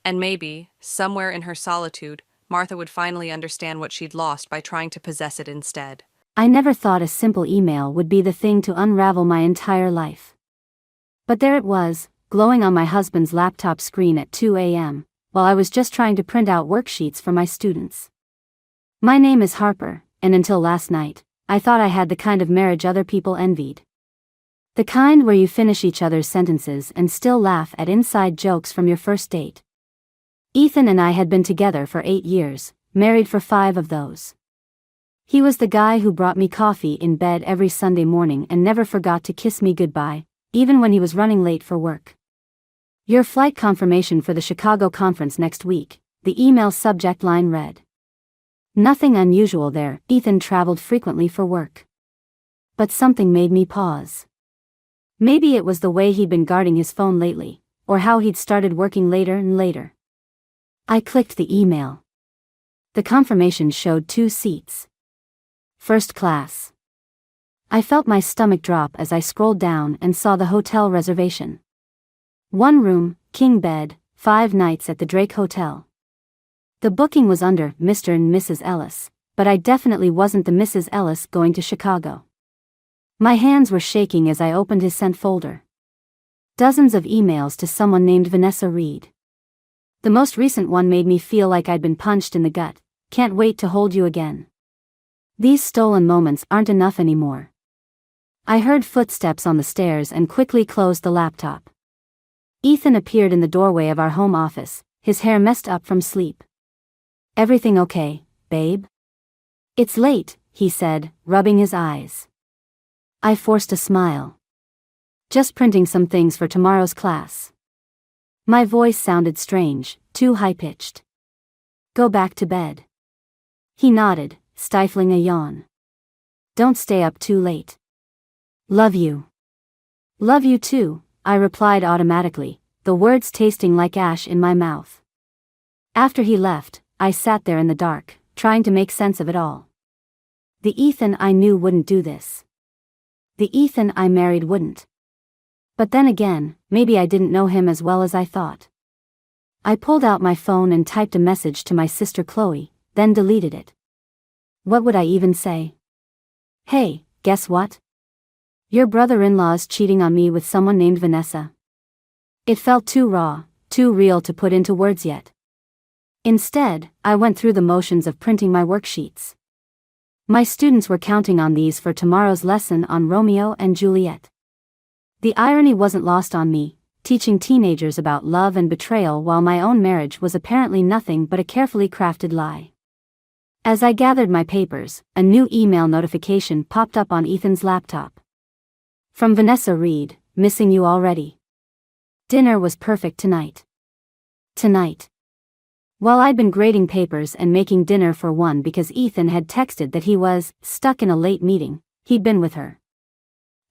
And maybe, somewhere in her solitude, Martha would finally understand what she'd lost by trying to possess it instead. I never thought a simple email would be the thing to unravel my entire life. But there it was, glowing on my husband's laptop screen at 2 a.m., while I was just trying to print out worksheets for my students. My name is Harper, and until last night, I thought I had the kind of marriage other people envied. The kind where you finish each other's sentences and still laugh at inside jokes from your first date. Ethan and I had been together for 8 years, married for 5 of those. He was the guy who brought me coffee in bed every Sunday morning and never forgot to kiss me goodbye, even when he was running late for work. "Your flight confirmation for the Chicago conference next week," the email subject line read. Nothing unusual there, Ethan traveled frequently for work. But something made me pause. Maybe it was the way he'd been guarding his phone lately, or how he'd started working later and later. I clicked the email. The confirmation showed 2 seats. First class. I felt my stomach drop as I scrolled down and saw the hotel reservation. 1 room, king bed, 5 nights at the Drake Hotel. The booking was under Mr. and Mrs. Ellis, but I definitely wasn't the Mrs. Ellis going to Chicago. My hands were shaking as I opened his sent folder. Dozens of emails to someone named Vanessa Reed. The most recent one made me feel like I'd been punched in the gut. "Can't wait to hold you again. These stolen moments aren't enough anymore." I heard footsteps on the stairs and quickly closed the laptop. Ethan appeared in the doorway of our home office, his hair messed up from sleep. "Everything okay, babe?" "It's late," he said, rubbing his eyes. I forced a smile. "Just printing some things for tomorrow's class." My voice sounded strange, too high-pitched. "Go back to bed." He nodded, stifling a yawn. "Don't stay up too late." "Love you." "Love you too," I replied automatically, the words tasting like ash in my mouth. After he left, I sat there in the dark, trying to make sense of it all. The Ethan I knew wouldn't do this. The Ethan I married wouldn't. But then again, maybe I didn't know him as well as I thought. I pulled out my phone and typed a message to my sister Chloe, then deleted it. What would I even say? "Hey, guess what? Your brother-in-law's cheating on me with someone named Vanessa." It felt too raw, too real to put into words yet. Instead, I went through the motions of printing my worksheets. My students were counting on these for tomorrow's lesson on Romeo and Juliet. The irony wasn't lost on me, teaching teenagers about love and betrayal while my own marriage was apparently nothing but a carefully crafted lie. As I gathered my papers, a new email notification popped up on Ethan's laptop. From Vanessa Reed, missing you already. Dinner was perfect tonight. Tonight. While I'd been grading papers and making dinner for one because Ethan had texted that he was stuck in a late meeting, he'd been with her.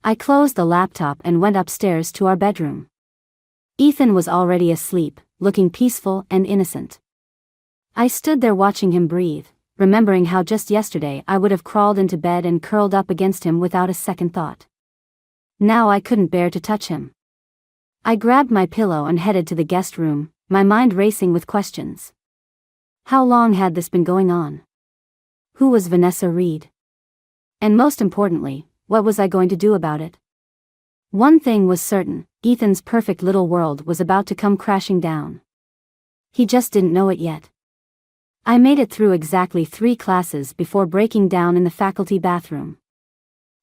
I closed the laptop and went upstairs to our bedroom. Ethan was already asleep, looking peaceful and innocent. I stood there watching him breathe, remembering how just yesterday I would have crawled into bed and curled up against him without a second thought. Now I couldn't bear to touch him. I grabbed my pillow and headed to the guest room, my mind racing with questions. How long had this been going on? Who was Vanessa Reed? And most importantly, what was I going to do about it? One thing was certain, Ethan's perfect little world was about to come crashing down. He just didn't know it yet. I made it through exactly 3 classes before breaking down in the faculty bathroom.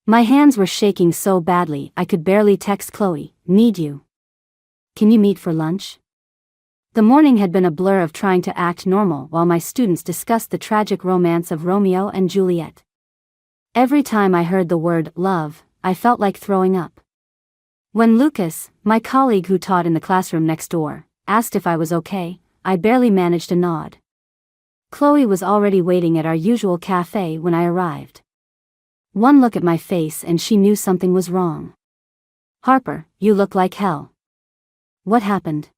My hands were shaking so badly I could barely text Chloe, "Need you. Can you meet for lunch?" The morning had been a blur of trying to act normal while my students discussed the tragic romance of Romeo and Juliet. Every time I heard the word love, I felt like throwing up. When Lucas, my colleague who taught in the classroom next door, asked if I was okay, I barely managed a nod. Chloe was already waiting at our usual cafe when I arrived. One look at my face and she knew something was wrong. "Harper, you look like hell. What happened?"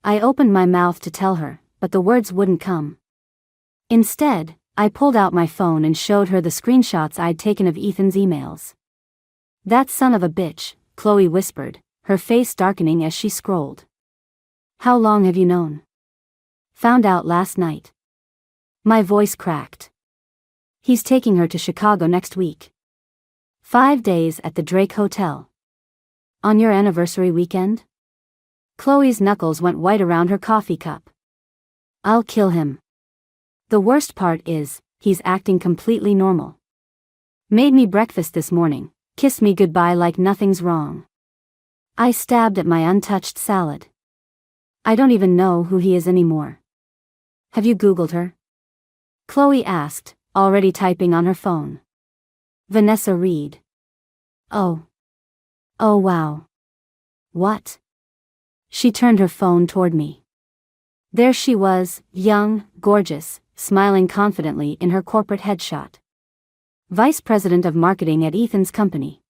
I opened my mouth to tell her, but the words wouldn't come. Instead, I pulled out my phone and showed her the screenshots I'd taken of Ethan's emails. "That son of a bitch," Chloe whispered, her face darkening as she scrolled. "How long have you known?" "Found out last night." My voice cracked. "He's taking her to Chicago next week. 5 days at the Drake Hotel. On your anniversary weekend?" Chloe's knuckles went white around her coffee cup. "I'll kill him. The worst part is, he's acting completely normal. Made me breakfast this morning, kissed me goodbye like nothing's wrong." I stabbed at my untouched salad. "I don't even know who he is anymore." "Have you Googled her?" Chloe asked, already typing on her phone. "Vanessa Reed." Oh. Oh wow. What? She turned her phone toward me. There she was, young, gorgeous, smiling confidently in her corporate headshot. Vice President of Marketing at Ethan's company.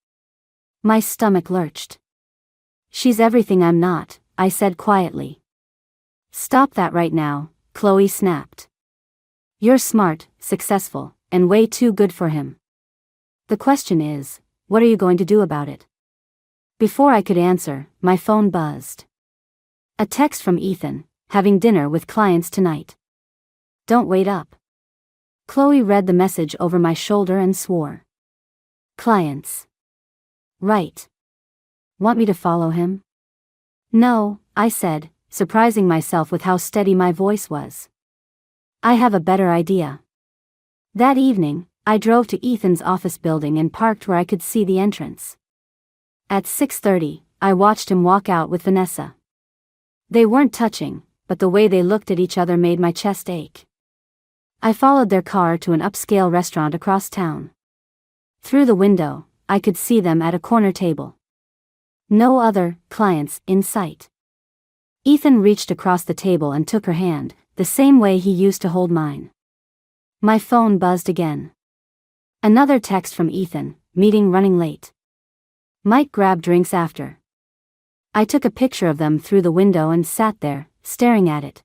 My stomach lurched. "She's everything I'm not," I said quietly. "Stop that right now," Chloe snapped. "You're smart, successful, and way too good for him. The question is, what are you going to do about it?" Before I could answer, my phone buzzed. A text from Ethan, "Having dinner with clients tonight. Don't wait up." Chloe read the message over my shoulder and swore. "Clients. Right. Want me to follow him?" "No," I said, surprising myself with how steady my voice was. "I have a better idea." That evening, I drove to Ethan's office building and parked where I could see the entrance. At 6:30, I watched him walk out with Vanessa. They weren't touching, but the way they looked at each other made my chest ache. I followed their car to an upscale restaurant across town. Through the window, I could see them at a corner table. No other clients in sight. Ethan reached across the table and took her hand, the same way he used to hold mine. My phone buzzed again. Another text from Ethan, "Meeting running late. Might grab drinks after." I took a picture of them through the window and sat there, staring at it.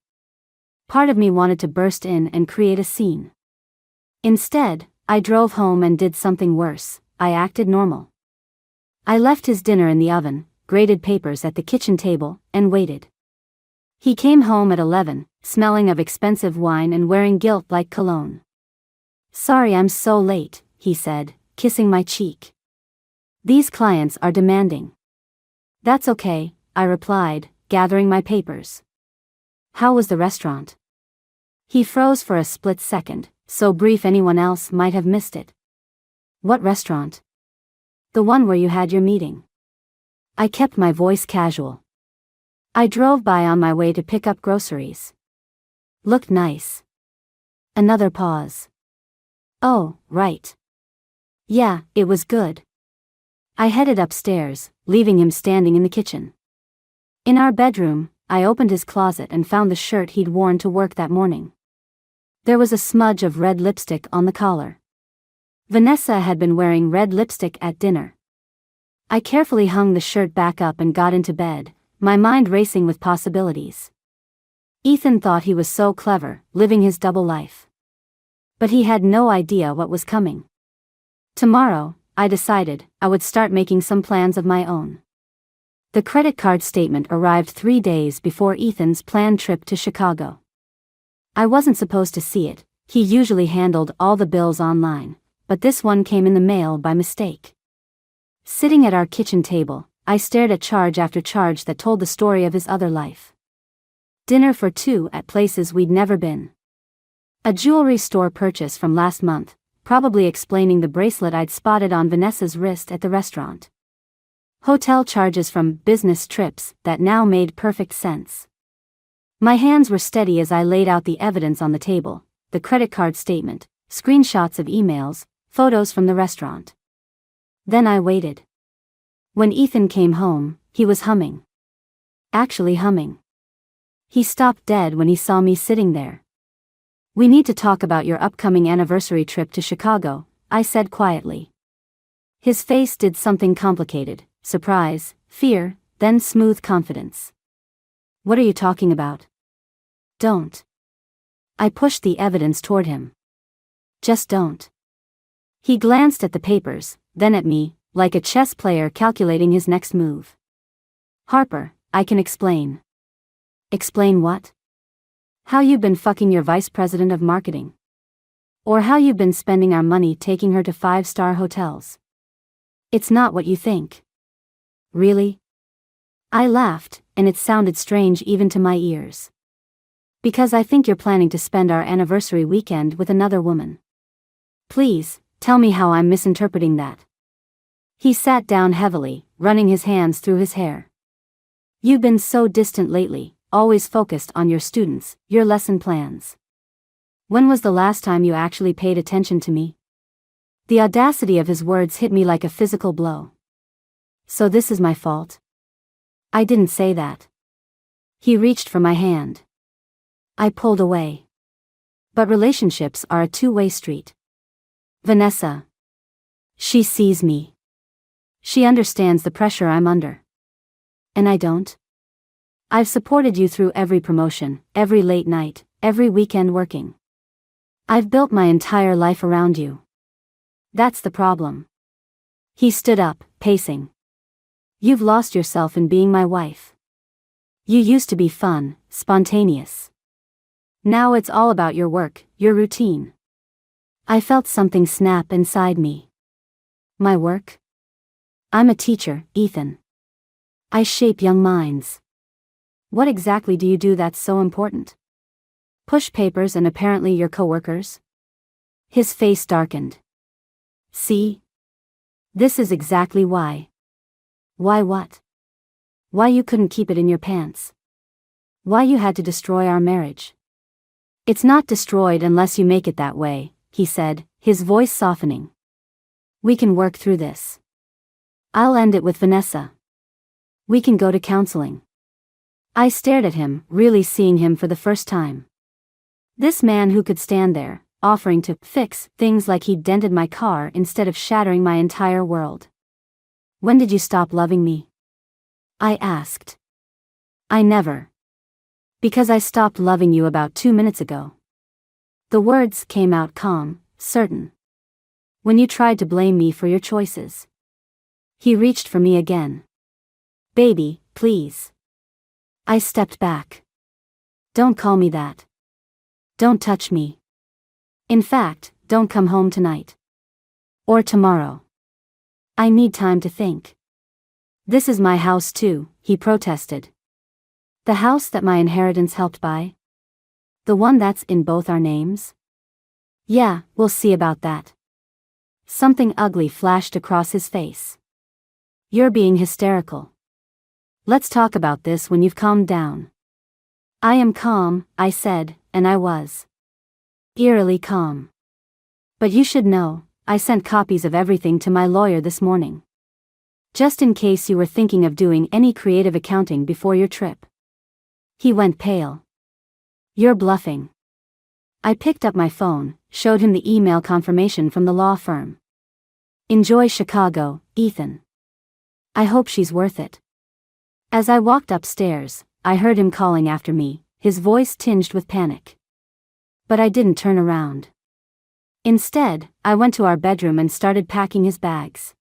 Part of me wanted to burst in and create a scene. Instead, I drove home and did something worse. I acted normal. I left his dinner in the oven, graded papers at the kitchen table, and waited. He came home at 11, smelling of expensive wine and wearing guilt like cologne. "Sorry I'm so late," he said, kissing my cheek. "These clients are demanding." "That's okay," I replied, gathering my papers. "How was the restaurant?" He froze for a split second, so brief anyone else might have missed it. What restaurant? The one where you had your meeting. I kept my voice casual. I drove by on my way to pick up groceries. Looked nice. Another pause. Oh, right. Yeah, it was good. I headed upstairs, leaving him standing in the kitchen. In our bedroom, I opened his closet and found the shirt he'd worn to work that morning. There was a smudge of red lipstick on the collar. Vanessa had been wearing red lipstick at dinner. I carefully hung the shirt back up and got into bed, my mind racing with possibilities. Ethan thought he was so clever, living his double life. But he had no idea what was coming. Tomorrow, I decided, I would start making some plans of my own. The credit card statement arrived 3 days before Ethan's planned trip to Chicago. I wasn't supposed to see it, he usually handled all the bills online, but this one came in the mail by mistake. Sitting at our kitchen table, I stared at charge after charge that told the story of his other life. Dinner for two at places we'd never been. A jewelry store purchase from last month, probably explaining the bracelet I'd spotted on Vanessa's wrist at the restaurant. Hotel charges from business trips that now made perfect sense. My hands were steady as I laid out the evidence on the table, the credit card statement, screenshots of emails, photos from the restaurant. Then I waited. When Ethan came home, he was humming. Actually humming. He stopped dead when he saw me sitting there. We need to talk about your upcoming anniversary trip to Chicago, I said quietly. His face did something complicated, surprise, fear, then smooth confidence. What are you talking about? Don't. I pushed the evidence toward him. Just don't. He glanced at the papers, then at me, like a chess player calculating his next move. Harper, I can explain. Explain what? How you've been fucking your vice president of marketing. Or how you've been spending our money taking her to 5-star hotels. It's not what you think. Really? I laughed, and it sounded strange even to my ears. Because I think you're planning to spend our anniversary weekend with another woman. Please, tell me how I'm misinterpreting that. He sat down heavily, running his hands through his hair. You've been so distant lately, always focused on your students, your lesson plans. When was the last time you actually paid attention to me? The audacity of his words hit me like a physical blow. So this is my fault? I didn't say that. He reached for my hand. I pulled away. But relationships are a two-way street. Vanessa. She sees me. She understands the pressure I'm under. And I don't. I've supported you through every promotion, every late night, every weekend working. I've built my entire life around you. That's the problem. He stood up, pacing. You've lost yourself in being my wife. You used to be fun, spontaneous. Now it's all about your work, your routine. I felt something snap inside me. My work? I'm a teacher, Ethan. I shape young minds. What exactly do you do that's so important? Push papers and apparently your coworkers? His face darkened. See? This is exactly why. Why what? Why you couldn't keep it in your pants. Why you had to destroy our marriage. It's not destroyed unless you make it that way, he said, his voice softening. We can work through this. I'll end it with Vanessa. We can go to counseling. I stared at him, really seeing him for the first time. This man who could stand there, offering to fix things like he'd dented my car instead of shattering my entire world. When did you stop loving me? I asked. I never. Because I stopped loving you about 2 minutes ago. The words came out calm, certain. When you tried to blame me for your choices. He reached for me again. Baby, please. I stepped back. Don't call me that. Don't touch me. In fact, don't come home tonight. Or tomorrow. I need time to think. This is my house too, he protested. The house that my inheritance helped buy? The one that's in both our names? Yeah, we'll see about that. Something ugly flashed across his face. You're being hysterical. Let's talk about this when you've calmed down. I am calm, I said, and I was. Eerily calm. But you should know, I sent copies of everything to my lawyer this morning. Just in case you were thinking of doing any creative accounting before your trip. He went pale. You're bluffing. I picked up my phone, showed him the email confirmation from the law firm. Enjoy Chicago, Ethan. I hope she's worth it. As I walked upstairs, I heard him calling after me, his voice tinged with panic. But I didn't turn around. Instead, I went to our bedroom and started packing his bags.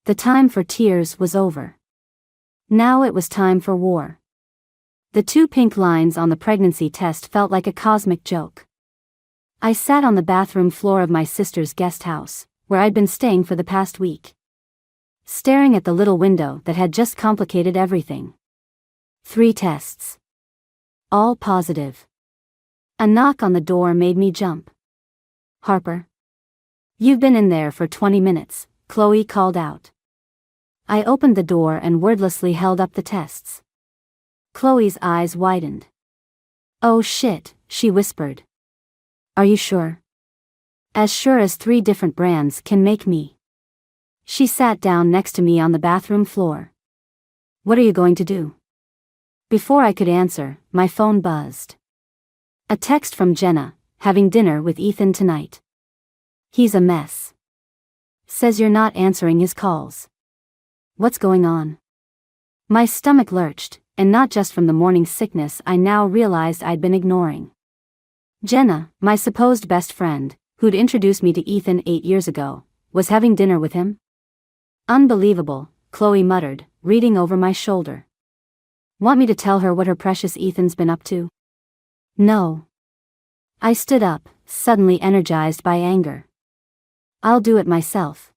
The time for tears was over. Now it was time for war. The 2 pink lines on the pregnancy test felt like a cosmic joke. I sat on the bathroom floor of my sister's guest house, where I'd been staying for the past week, staring at the little window that had just complicated everything. 3 tests. All positive. A knock on the door made me jump. Harper? You've been in there for 20 minutes, Chloe called out. I opened the door and wordlessly held up the tests. Chloe's eyes widened. Oh shit, she whispered. Are you sure? As sure as 3 different brands can make me. She sat down next to me on the bathroom floor. What are you going to do? Before I could answer, my phone buzzed. A text from Jenna, having dinner with Ethan tonight. He's a mess. Says you're not answering his calls. What's going on? My stomach lurched, and not just from the morning sickness I now realized I'd been ignoring. Jenna, my supposed best friend, who'd introduced me to Ethan 8 years ago, was having dinner with him? Unbelievable, Chloe muttered, reading over my shoulder. Want me to tell her what her precious Ethan's been up to? No. I stood up, suddenly energized by anger. I'll do it myself.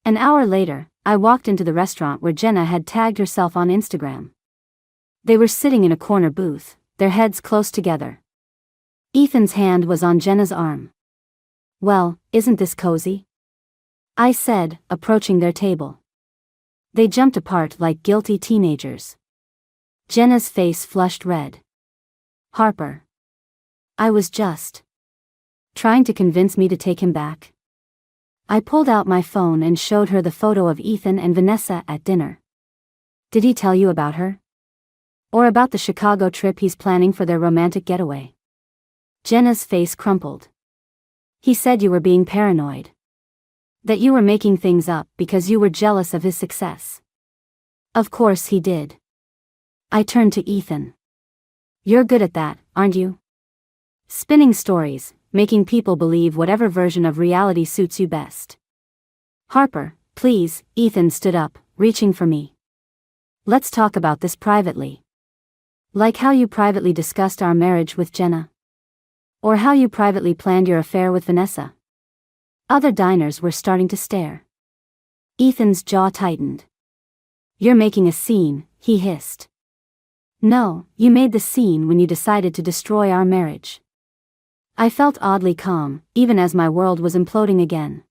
An hour later, I walked into the restaurant where Jenna had tagged herself on Instagram. They were sitting in a corner booth, their heads close together. Ethan's hand was on Jenna's arm. Well, isn't this cozy? I said, approaching their table. They jumped apart like guilty teenagers. Jenna's face flushed red. Harper. I was just trying to convince me to take him back. I pulled out my phone and showed her the photo of Ethan and Vanessa at dinner. Did he tell you about her? Or about the Chicago trip he's planning for their romantic getaway? Jenna's face crumpled. He said you were being paranoid. That you were making things up because you were jealous of his success. Of course he did. I turned to Ethan. You're good at that, aren't you? Spinning stories, making people believe whatever version of reality suits you best. Harper, please, Ethan stood up, reaching for me. Let's talk about this privately. Like how you privately discussed our marriage with Jenna. Or how you privately planned your affair with Vanessa. Other diners were starting to stare. Ethan's jaw tightened. You're making a scene, he hissed. No, you made the scene when you decided to destroy our marriage. I felt oddly calm, even as my world was imploding again.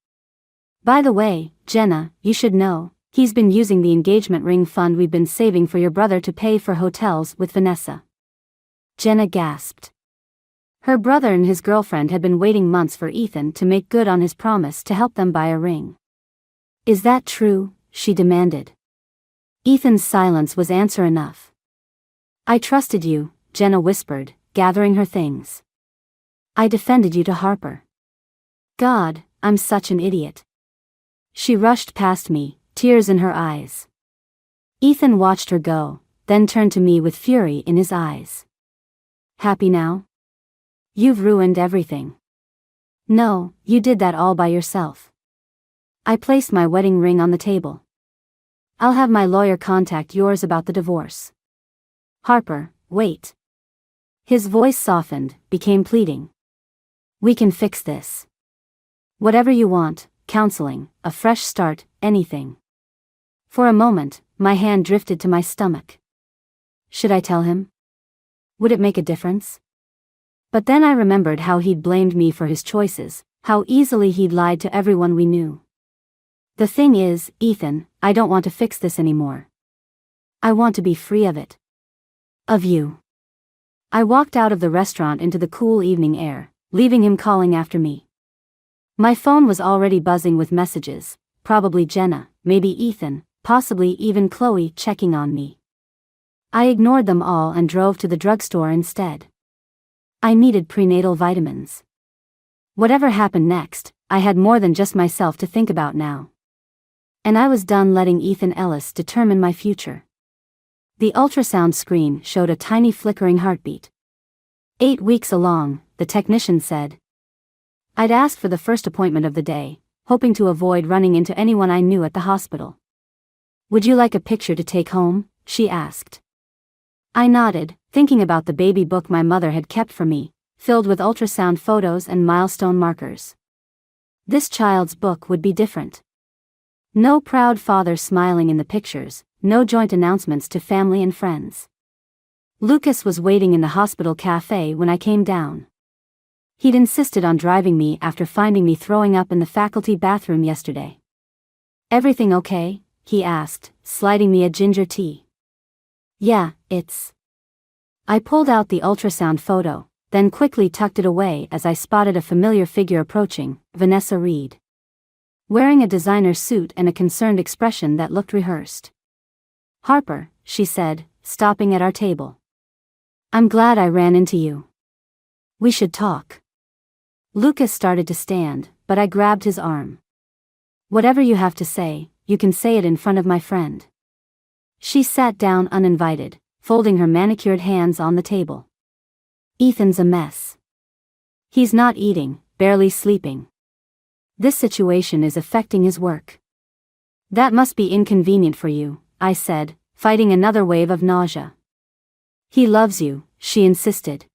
By the way, Jenna, you should know, he's been using the engagement ring fund we've been saving for your brother to pay for hotels with Vanessa. Jenna gasped. Her brother and his girlfriend had been waiting months for Ethan to make good on his promise to help them buy a ring. Is that true? She demanded. Ethan's silence was answer enough. I trusted you, Jenna whispered, gathering her things. I defended you to Harper. God, I'm such an idiot. She rushed past me, tears in her eyes. Ethan watched her go, then turned to me with fury in his eyes. Happy now? You've ruined everything. No, you did that all by yourself. I placed my wedding ring on the table. I'll have my lawyer contact yours about the divorce. Harper, wait. His voice softened, became pleading. We can fix this. Whatever you want, counseling, a fresh start, anything. For a moment, my hand drifted to my stomach. Should I tell him? Would it make a difference? But then I remembered how he'd blamed me for his choices, how easily he'd lied to everyone we knew. The thing is, Ethan, I don't want to fix this anymore. I want to be free of it. Of you. I walked out of the restaurant into the cool evening air, leaving him calling after me. My phone was already buzzing with messages, probably Jenna, maybe Ethan, possibly even Chloe checking on me. I ignored them all and drove to the drugstore instead. I needed prenatal vitamins. Whatever happened next, I had more than just myself to think about now. And I was done letting Ethan Ellis determine my future. The ultrasound screen showed a tiny flickering heartbeat. 8 weeks along, the technician said. I'd asked for the first appointment of the day, hoping to avoid running into anyone I knew at the hospital. Would you like a picture to take home? She asked. I nodded, thinking about the baby book my mother had kept for me, filled with ultrasound photos and milestone markers. This child's book would be different. No proud father smiling in the pictures, no joint announcements to family and friends. Lucas was waiting in the hospital cafe when I came down. He'd insisted on driving me after finding me throwing up in the faculty bathroom yesterday. Everything okay? He asked, sliding me a ginger tea. Yeah, it's. I pulled out the ultrasound photo, then quickly tucked it away as I spotted a familiar figure approaching, Vanessa Reed. Wearing a designer suit and a concerned expression that looked rehearsed. Harper, she said, stopping at our table. I'm glad I ran into you. We should talk. Lucas started to stand, but I grabbed his arm. Whatever you have to say, you can say it in front of my friend. She sat down uninvited, folding her manicured hands on the table. Ethan's a mess. He's not eating, barely sleeping. This situation is affecting his work. That must be inconvenient for you, I said, fighting another wave of nausea. He loves you, she insisted.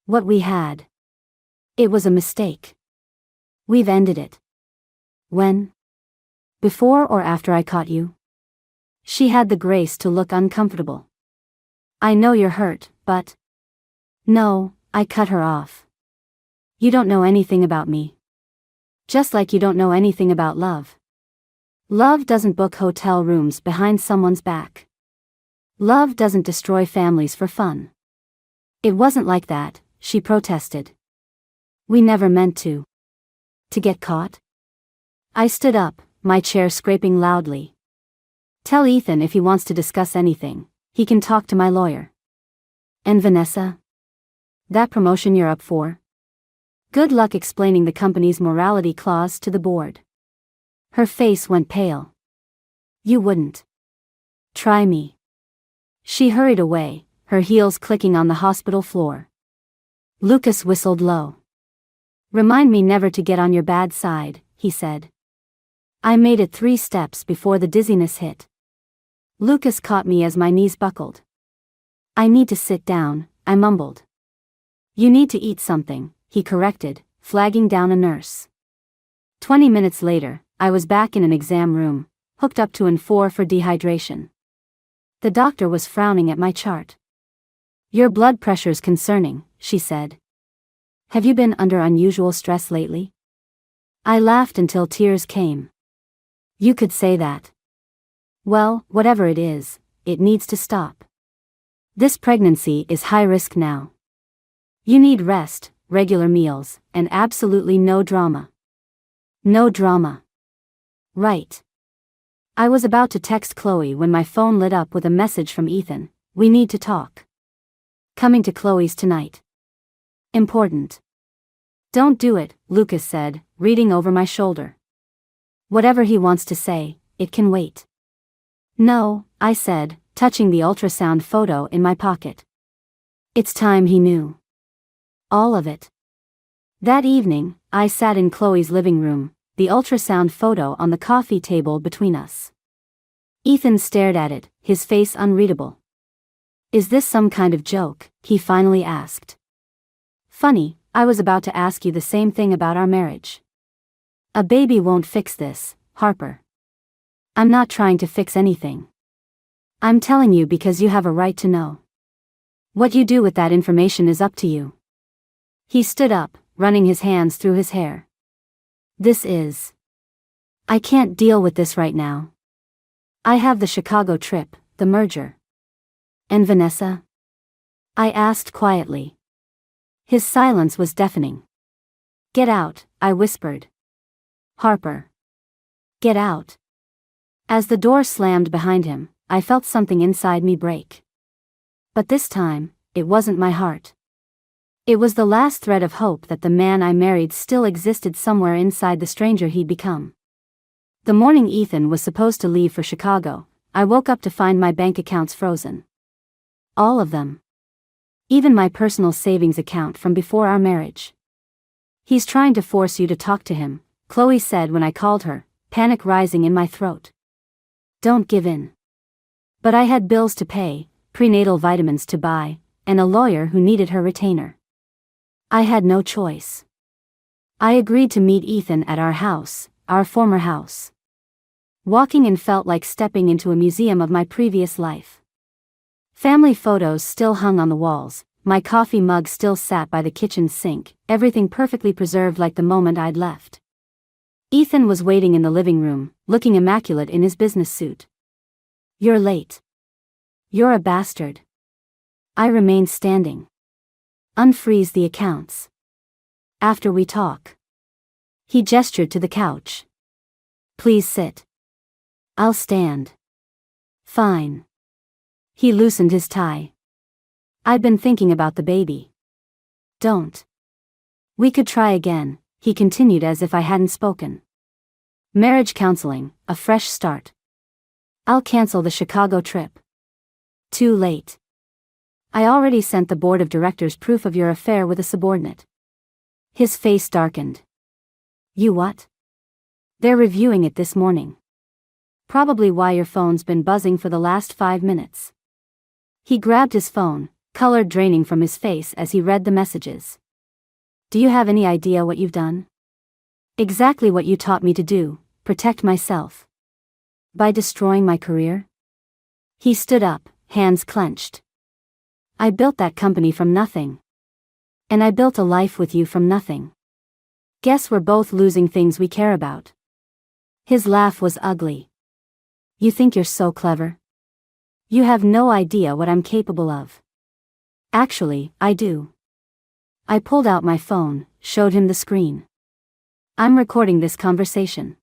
What we had. It was a mistake. We've ended it. When? Before or after I caught you? She had the grace to look uncomfortable. I know you're hurt, but. No, I cut her off. You don't know anything about me. Just like you don't know anything about love. Love doesn't book hotel rooms behind someone's back. Love doesn't destroy families for fun. It wasn't like that, she protested. We never meant to. To get caught? I stood up, my chair scraping loudly. Tell Ethan if he wants to discuss anything, he can talk to my lawyer. And Vanessa? That promotion you're up for? Good luck explaining the company's morality clause to the board. Her face went pale. You wouldn't. Try me. She hurried away, her heels clicking on the hospital floor. Lucas whistled low. Remind me never to get on your bad side, he said. I made it 3 steps before the dizziness hit. Lucas caught me as my knees buckled. I need to sit down, I mumbled. You need to eat something, he corrected, flagging down a nurse. 20 minutes later, I was back in an exam room, hooked up to N4 for dehydration. The doctor was frowning at my chart. Your blood pressure's concerning, she said. Have you been under unusual stress lately? I laughed until tears came. You could say that. Well, whatever it is, it needs to stop. This pregnancy is high risk now. You need rest, regular meals, and absolutely no drama. No drama. Right. I was about to text Chloe when my phone lit up with a message from Ethan. We need to talk. Coming to Chloe's tonight. Important. Don't do it, Lucas said, reading over my shoulder. Whatever he wants to say, it can wait. No, I said, touching the ultrasound photo in my pocket. It's time he knew. All of it. That evening, I sat in Chloe's living room, the ultrasound photo on the coffee table between us. Ethan stared at it, his face unreadable. Is this some kind of joke? He finally asked. Funny, I was about to ask you the same thing about our marriage. A baby won't fix this, Harper. I'm not trying to fix anything. I'm telling you because you have a right to know. What you do with that information is up to you. He stood up, running his hands through his hair. I can't deal with this right now. I have the Chicago trip, the merger. And Vanessa? I asked quietly. His silence was deafening. Get out, I whispered. Harper. Get out. As the door slammed behind him, I felt something inside me break. But this time, it wasn't my heart. It was the last thread of hope that the man I married still existed somewhere inside the stranger he'd become. The morning Ethan was supposed to leave for Chicago, I woke up to find my bank accounts frozen. All of them. Even my personal savings account from before our marriage. He's trying to force you to talk to him, Chloe said when I called her, panic rising in my throat. Don't give in. But I had bills to pay, prenatal vitamins to buy, and a lawyer who needed her retainer. I had no choice. I agreed to meet Ethan at our house, our former house. Walking in felt like stepping into a museum of my previous life. Family photos still hung on the walls, my coffee mug still sat by the kitchen sink, everything perfectly preserved like the moment I'd left. Ethan was waiting in the living room, looking immaculate in his business suit. You're late. You're a bastard. I remained standing. Unfreeze the accounts. After we talk. He gestured to the couch. Please sit. I'll stand. Fine. He loosened his tie. I'd been thinking about the baby. Don't. We could try again, he continued as if I hadn't spoken. Marriage counseling, a fresh start. I'll cancel the Chicago trip. Too late. I already sent the board of directors proof of your affair with a subordinate. His face darkened. You what? They're reviewing it this morning. Probably why your phone's been buzzing for the last 5 minutes. He grabbed his phone, color draining from his face as he read the messages. Do you have any idea what you've done? Exactly what you taught me to do, protect myself. By destroying my career? He stood up, hands clenched. I built that company from nothing. And I built a life with you from nothing. Guess we're both losing things we care about. His laugh was ugly. You think you're so clever? You have no idea what I'm capable of. Actually, I do. I pulled out my phone, showed him the screen. I'm recording this conversation.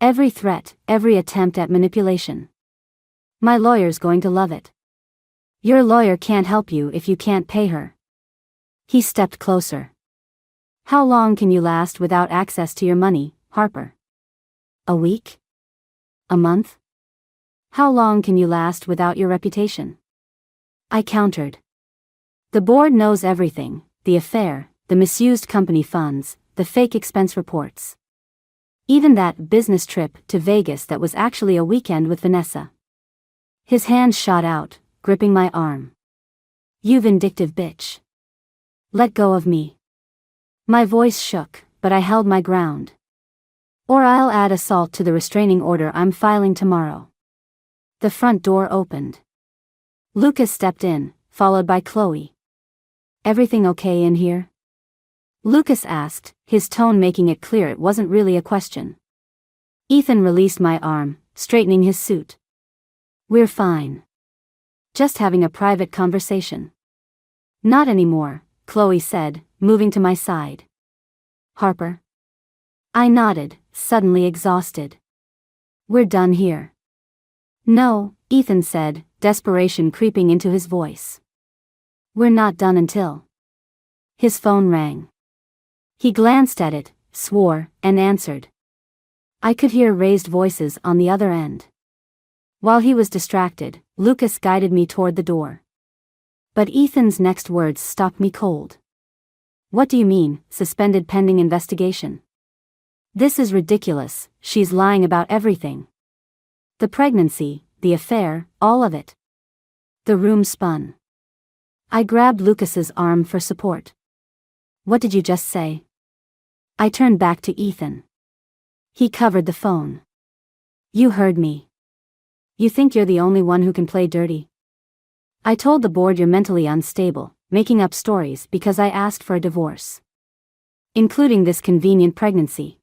Every threat, every attempt at manipulation. My lawyer's going to love it. Your lawyer can't help you if you can't pay her. He stepped closer. How long can you last without access to your money, Harper? A week? A month? How long can you last without your reputation? I countered. The board knows everything, the affair, the misused company funds, the fake expense reports. Even that business trip to Vegas that was actually a weekend with Vanessa. His hand shot out, gripping my arm. You vindictive bitch. Let go of me. My voice shook, but I held my ground. Or I'll add assault to the restraining order I'm filing tomorrow. The front door opened. Lucas stepped in, followed by Chloe. Everything okay in here? Lucas asked, his tone making it clear it wasn't really a question. Ethan released my arm, straightening his suit. We're fine. Just having a private conversation. Not anymore, Chloe said, moving to my side. Harper? I nodded, suddenly exhausted. We're done here. No, Ethan said, desperation creeping into his voice. We're not done until. His phone rang. He glanced at it, swore, and answered. I could hear raised voices on the other end. While he was distracted, Lucas guided me toward the door. But Ethan's next words stopped me cold. What do you mean, suspended pending investigation? This is ridiculous, she's lying about everything. The pregnancy, the affair, all of it. The room spun. I grabbed Lucas's arm for support. What did you just say? I turned back to Ethan. He covered the phone. You heard me. You think you're the only one who can play dirty? I told the board you're mentally unstable, making up stories because I asked for a divorce. Including this convenient pregnancy.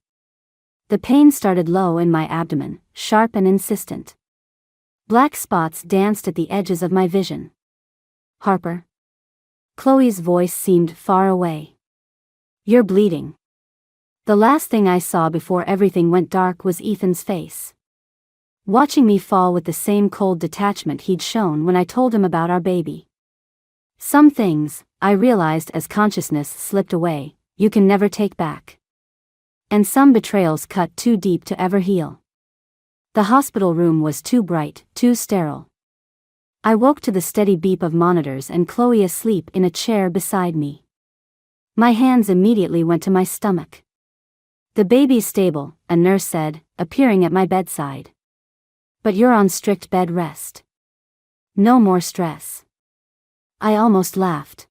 The pain started low in my abdomen, sharp and insistent. Black spots danced at the edges of my vision. Harper. Chloe's voice seemed far away. You're bleeding. The last thing I saw before everything went dark was Ethan's face. Watching me fall with the same cold detachment he'd shown when I told him about our baby. Some things, I realized as consciousness slipped away, you can never take back. And some betrayals cut too deep to ever heal. The hospital room was too bright, too sterile. I woke to the steady beep of monitors and Chloe asleep in a chair beside me. My hands immediately went to my stomach. The baby's stable, a nurse said, appearing at my bedside. But you're on strict bed rest. No more stress. I almost laughed.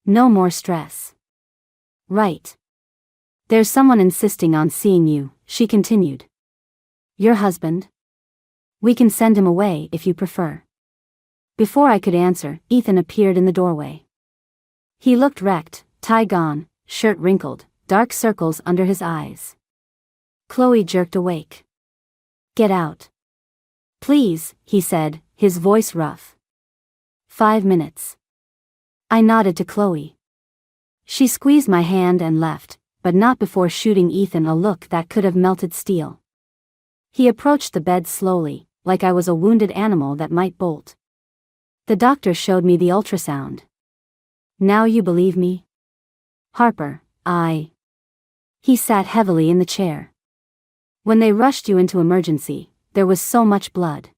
No more stress. Right. There's someone insisting on seeing you, she continued. Your husband? We can send him away if you prefer. Before I could answer, Ethan appeared in the doorway. He looked wrecked, tie gone, shirt wrinkled, dark circles under his eyes. Chloe jerked awake. Get out. Please, he said, his voice rough. 5 minutes. I nodded to Chloe. She squeezed my hand and left, but not before shooting Ethan a look that could have melted steel. He approached the bed slowly, like I was a wounded animal that might bolt. The doctor showed me the ultrasound. Now you believe me? Harper, He sat heavily in the chair. When they rushed you into emergency, there was so much blood.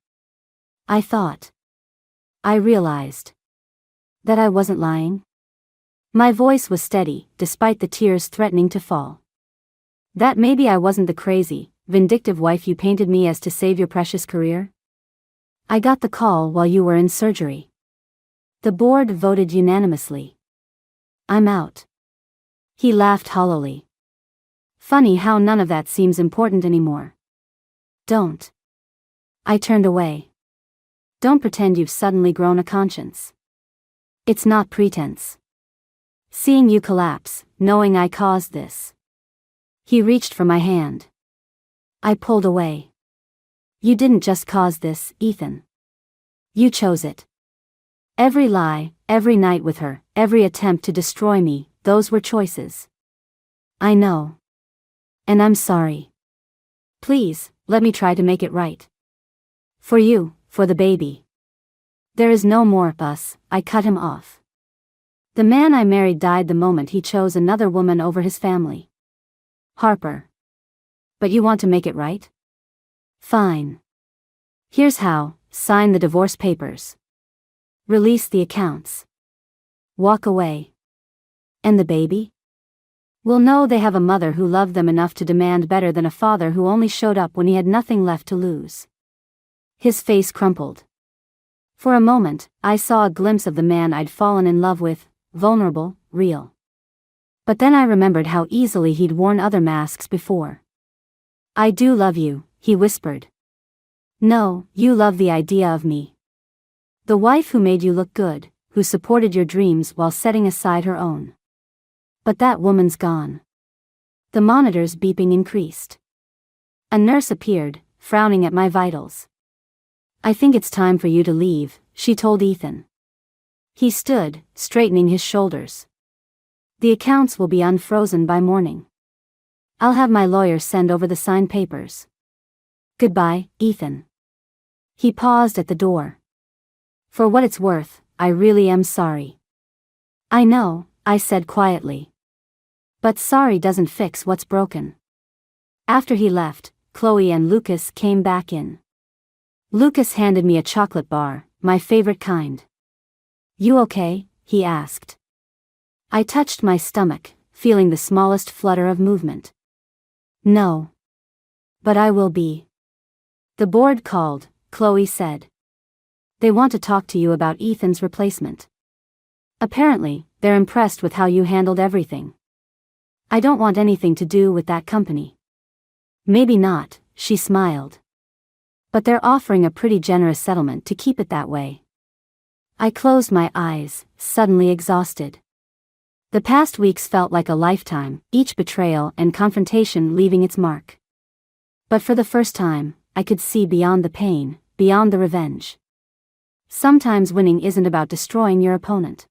I thought. I realized. That I wasn't lying. My voice was steady, despite the tears threatening to fall. That maybe I wasn't the crazy, vindictive wife you painted me as to save your precious career? I got the call while you were in surgery. The board voted unanimously. I'm out. He laughed hollowly. Funny how none of that seems important anymore. Don't. I turned away. Don't pretend you've suddenly grown a conscience. It's not pretense. Seeing you collapse, knowing I caused this. He reached for my hand. I pulled away. You didn't just cause this, Ethan. You chose it. Every lie, every night with her, every attempt to destroy me, those were choices. I know. And I'm sorry. Please, let me try to make it right. For you, for the baby. There is no more of us, I cut him off. The man I married died the moment he chose another woman over his family. Harper. But you want to make it right? Fine. Here's how: sign the divorce papers. Release the accounts. Walk away. And the baby? Will know they have a mother who loved them enough to demand better than a father who only showed up when he had nothing left to lose. His face crumpled. For a moment, I saw a glimpse of the man I'd fallen in love with, vulnerable, real. But then I remembered how easily he'd worn other masks before. I do love you, he whispered. No, you love the idea of me. The wife who made you look good, who supported your dreams while setting aside her own. But that woman's gone. The monitor's beeping increased. A nurse appeared, frowning at my vitals. I think it's time for you to leave, she told Ethan. He stood, straightening his shoulders. The accounts will be unfrozen by morning. I'll have my lawyer send over the signed papers. Goodbye, Ethan. He paused at the door. For what it's worth, I really am sorry. I know, I said quietly. But sorry doesn't fix what's broken. After he left, Chloe and Lucas came back in. Lucas handed me a chocolate bar, my favorite kind. You okay? He asked. I touched my stomach, feeling the smallest flutter of movement. No. But I will be. The board called, Chloe said. They want to talk to you about Ethan's replacement. Apparently, they're impressed with how you handled everything. I don't want anything to do with that company. Maybe not, she smiled. But they're offering a pretty generous settlement to keep it that way. I closed my eyes, suddenly exhausted. The past weeks felt like a lifetime, each betrayal and confrontation leaving its mark. But for the first time, I could see beyond the pain, beyond the revenge. Sometimes winning isn't about destroying your opponent.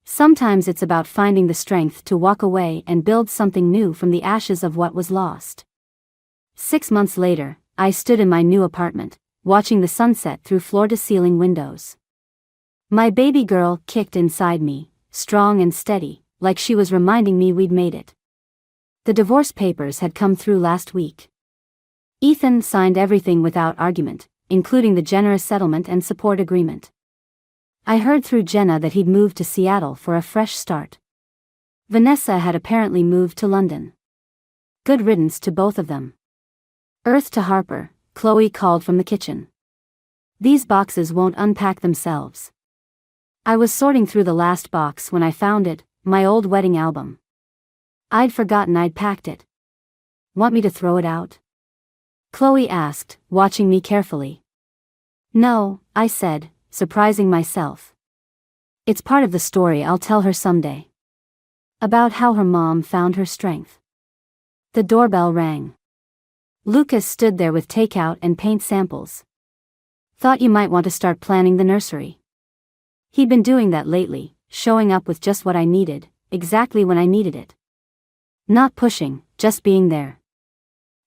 Sometimes it's about finding the strength to walk away and build something new from the ashes of what was lost. 6 months later, I stood in my new apartment, watching the sunset through floor-to-ceiling windows. My baby girl kicked inside me, strong and steady, like she was reminding me we'd made it. The divorce papers had come through last week. Ethan signed everything without argument, including the generous settlement and support agreement. I heard through Jenna that he'd moved to Seattle for a fresh start. Vanessa had apparently moved to London. Good riddance to both of them. Earth to Harper, Chloe called from the kitchen. These boxes won't unpack themselves. I was sorting through the last box when I found it, my old wedding album. I'd forgotten I'd packed it. Want me to throw it out? Chloe asked, watching me carefully. No, I said, surprising myself. It's part of the story I'll tell her someday. About how her mom found her strength. The doorbell rang. Lucas stood there with takeout and paint samples. Thought you might want to start planning the nursery. He'd been doing that lately, showing up with just what I needed, exactly when I needed it. Not pushing, just being there.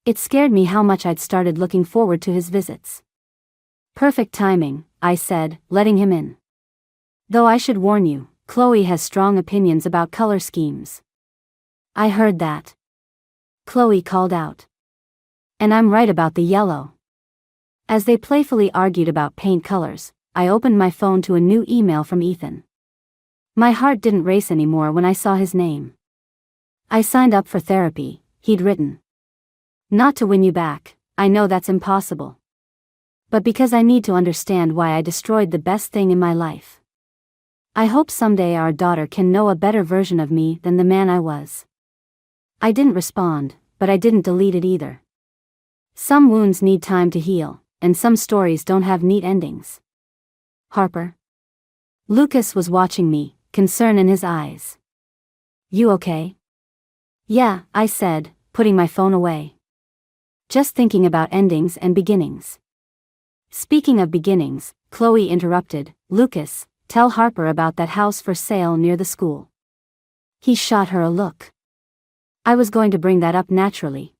It scared me how much I'd started looking forward to his visits. Perfect timing, I said, letting him in. Though I should warn you, Chloe has strong opinions about color schemes. I heard that. Chloe called out. And I'm right about the yellow. As they playfully argued about paint colors, I opened my phone to a new email from Ethan. My heart didn't race anymore when I saw his name. I signed up for therapy, he'd written. Not to win you back, I know that's impossible. But because I need to understand why I destroyed the best thing in my life. I hope someday our daughter can know a better version of me than the man I was. I didn't respond, but I didn't delete it either. Some wounds need time to heal, and some stories don't have neat endings. Harper. Lucas was watching me, concern in his eyes. You okay? Yeah, I said, putting my phone away. Just thinking about endings and beginnings. Speaking of beginnings, Chloe interrupted, Lucas, tell Harper about that house for sale near the school. He shot her a look. I was going to bring that up naturally.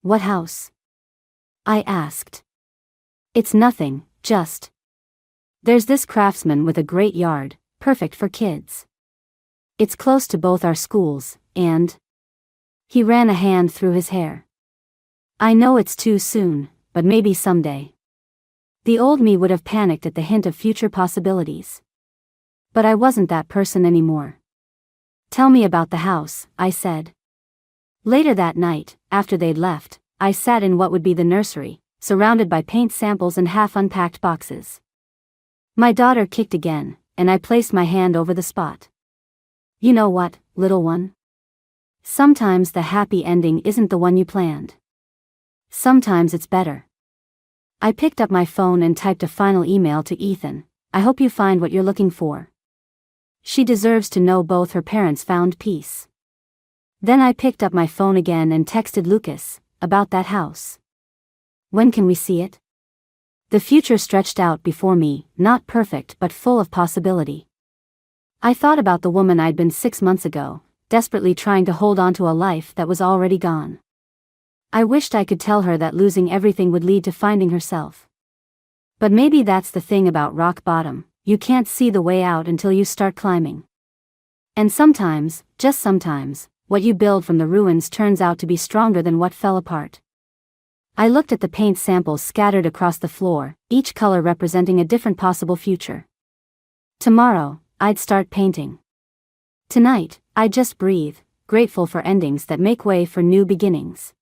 What house? I asked. It's nothing, just. There's this craftsman with a great yard, perfect for kids. It's close to both our schools, and. He ran a hand through his hair. I know it's too soon, but maybe someday. The old me would have panicked at the hint of future possibilities. But I wasn't that person anymore. Tell me about the house, I said. Later that night, after they'd left, I sat in what would be the nursery, surrounded by paint samples and half-unpacked boxes. My daughter kicked again, and I placed my hand over the spot. You know what, little one? Sometimes the happy ending isn't the one you planned. Sometimes it's better. I picked up my phone and typed a final email to Ethan. I hope you find what you're looking for. She deserves to know both her parents found peace. Then I picked up my phone again and texted Lucas, about that house. When can we see it? The future stretched out before me, not perfect but full of possibility. I thought about the woman I'd been 6 months ago, desperately trying to hold on to a life that was already gone. I wished I could tell her that losing everything would lead to finding herself. But maybe that's the thing about rock bottom, you can't see the way out until you start climbing. And sometimes, just sometimes, what you build from the ruins turns out to be stronger than what fell apart. I looked at the paint samples scattered across the floor, each color representing a different possible future. Tomorrow, I'd start painting. Tonight, I'd just breathe, grateful for endings that make way for new beginnings.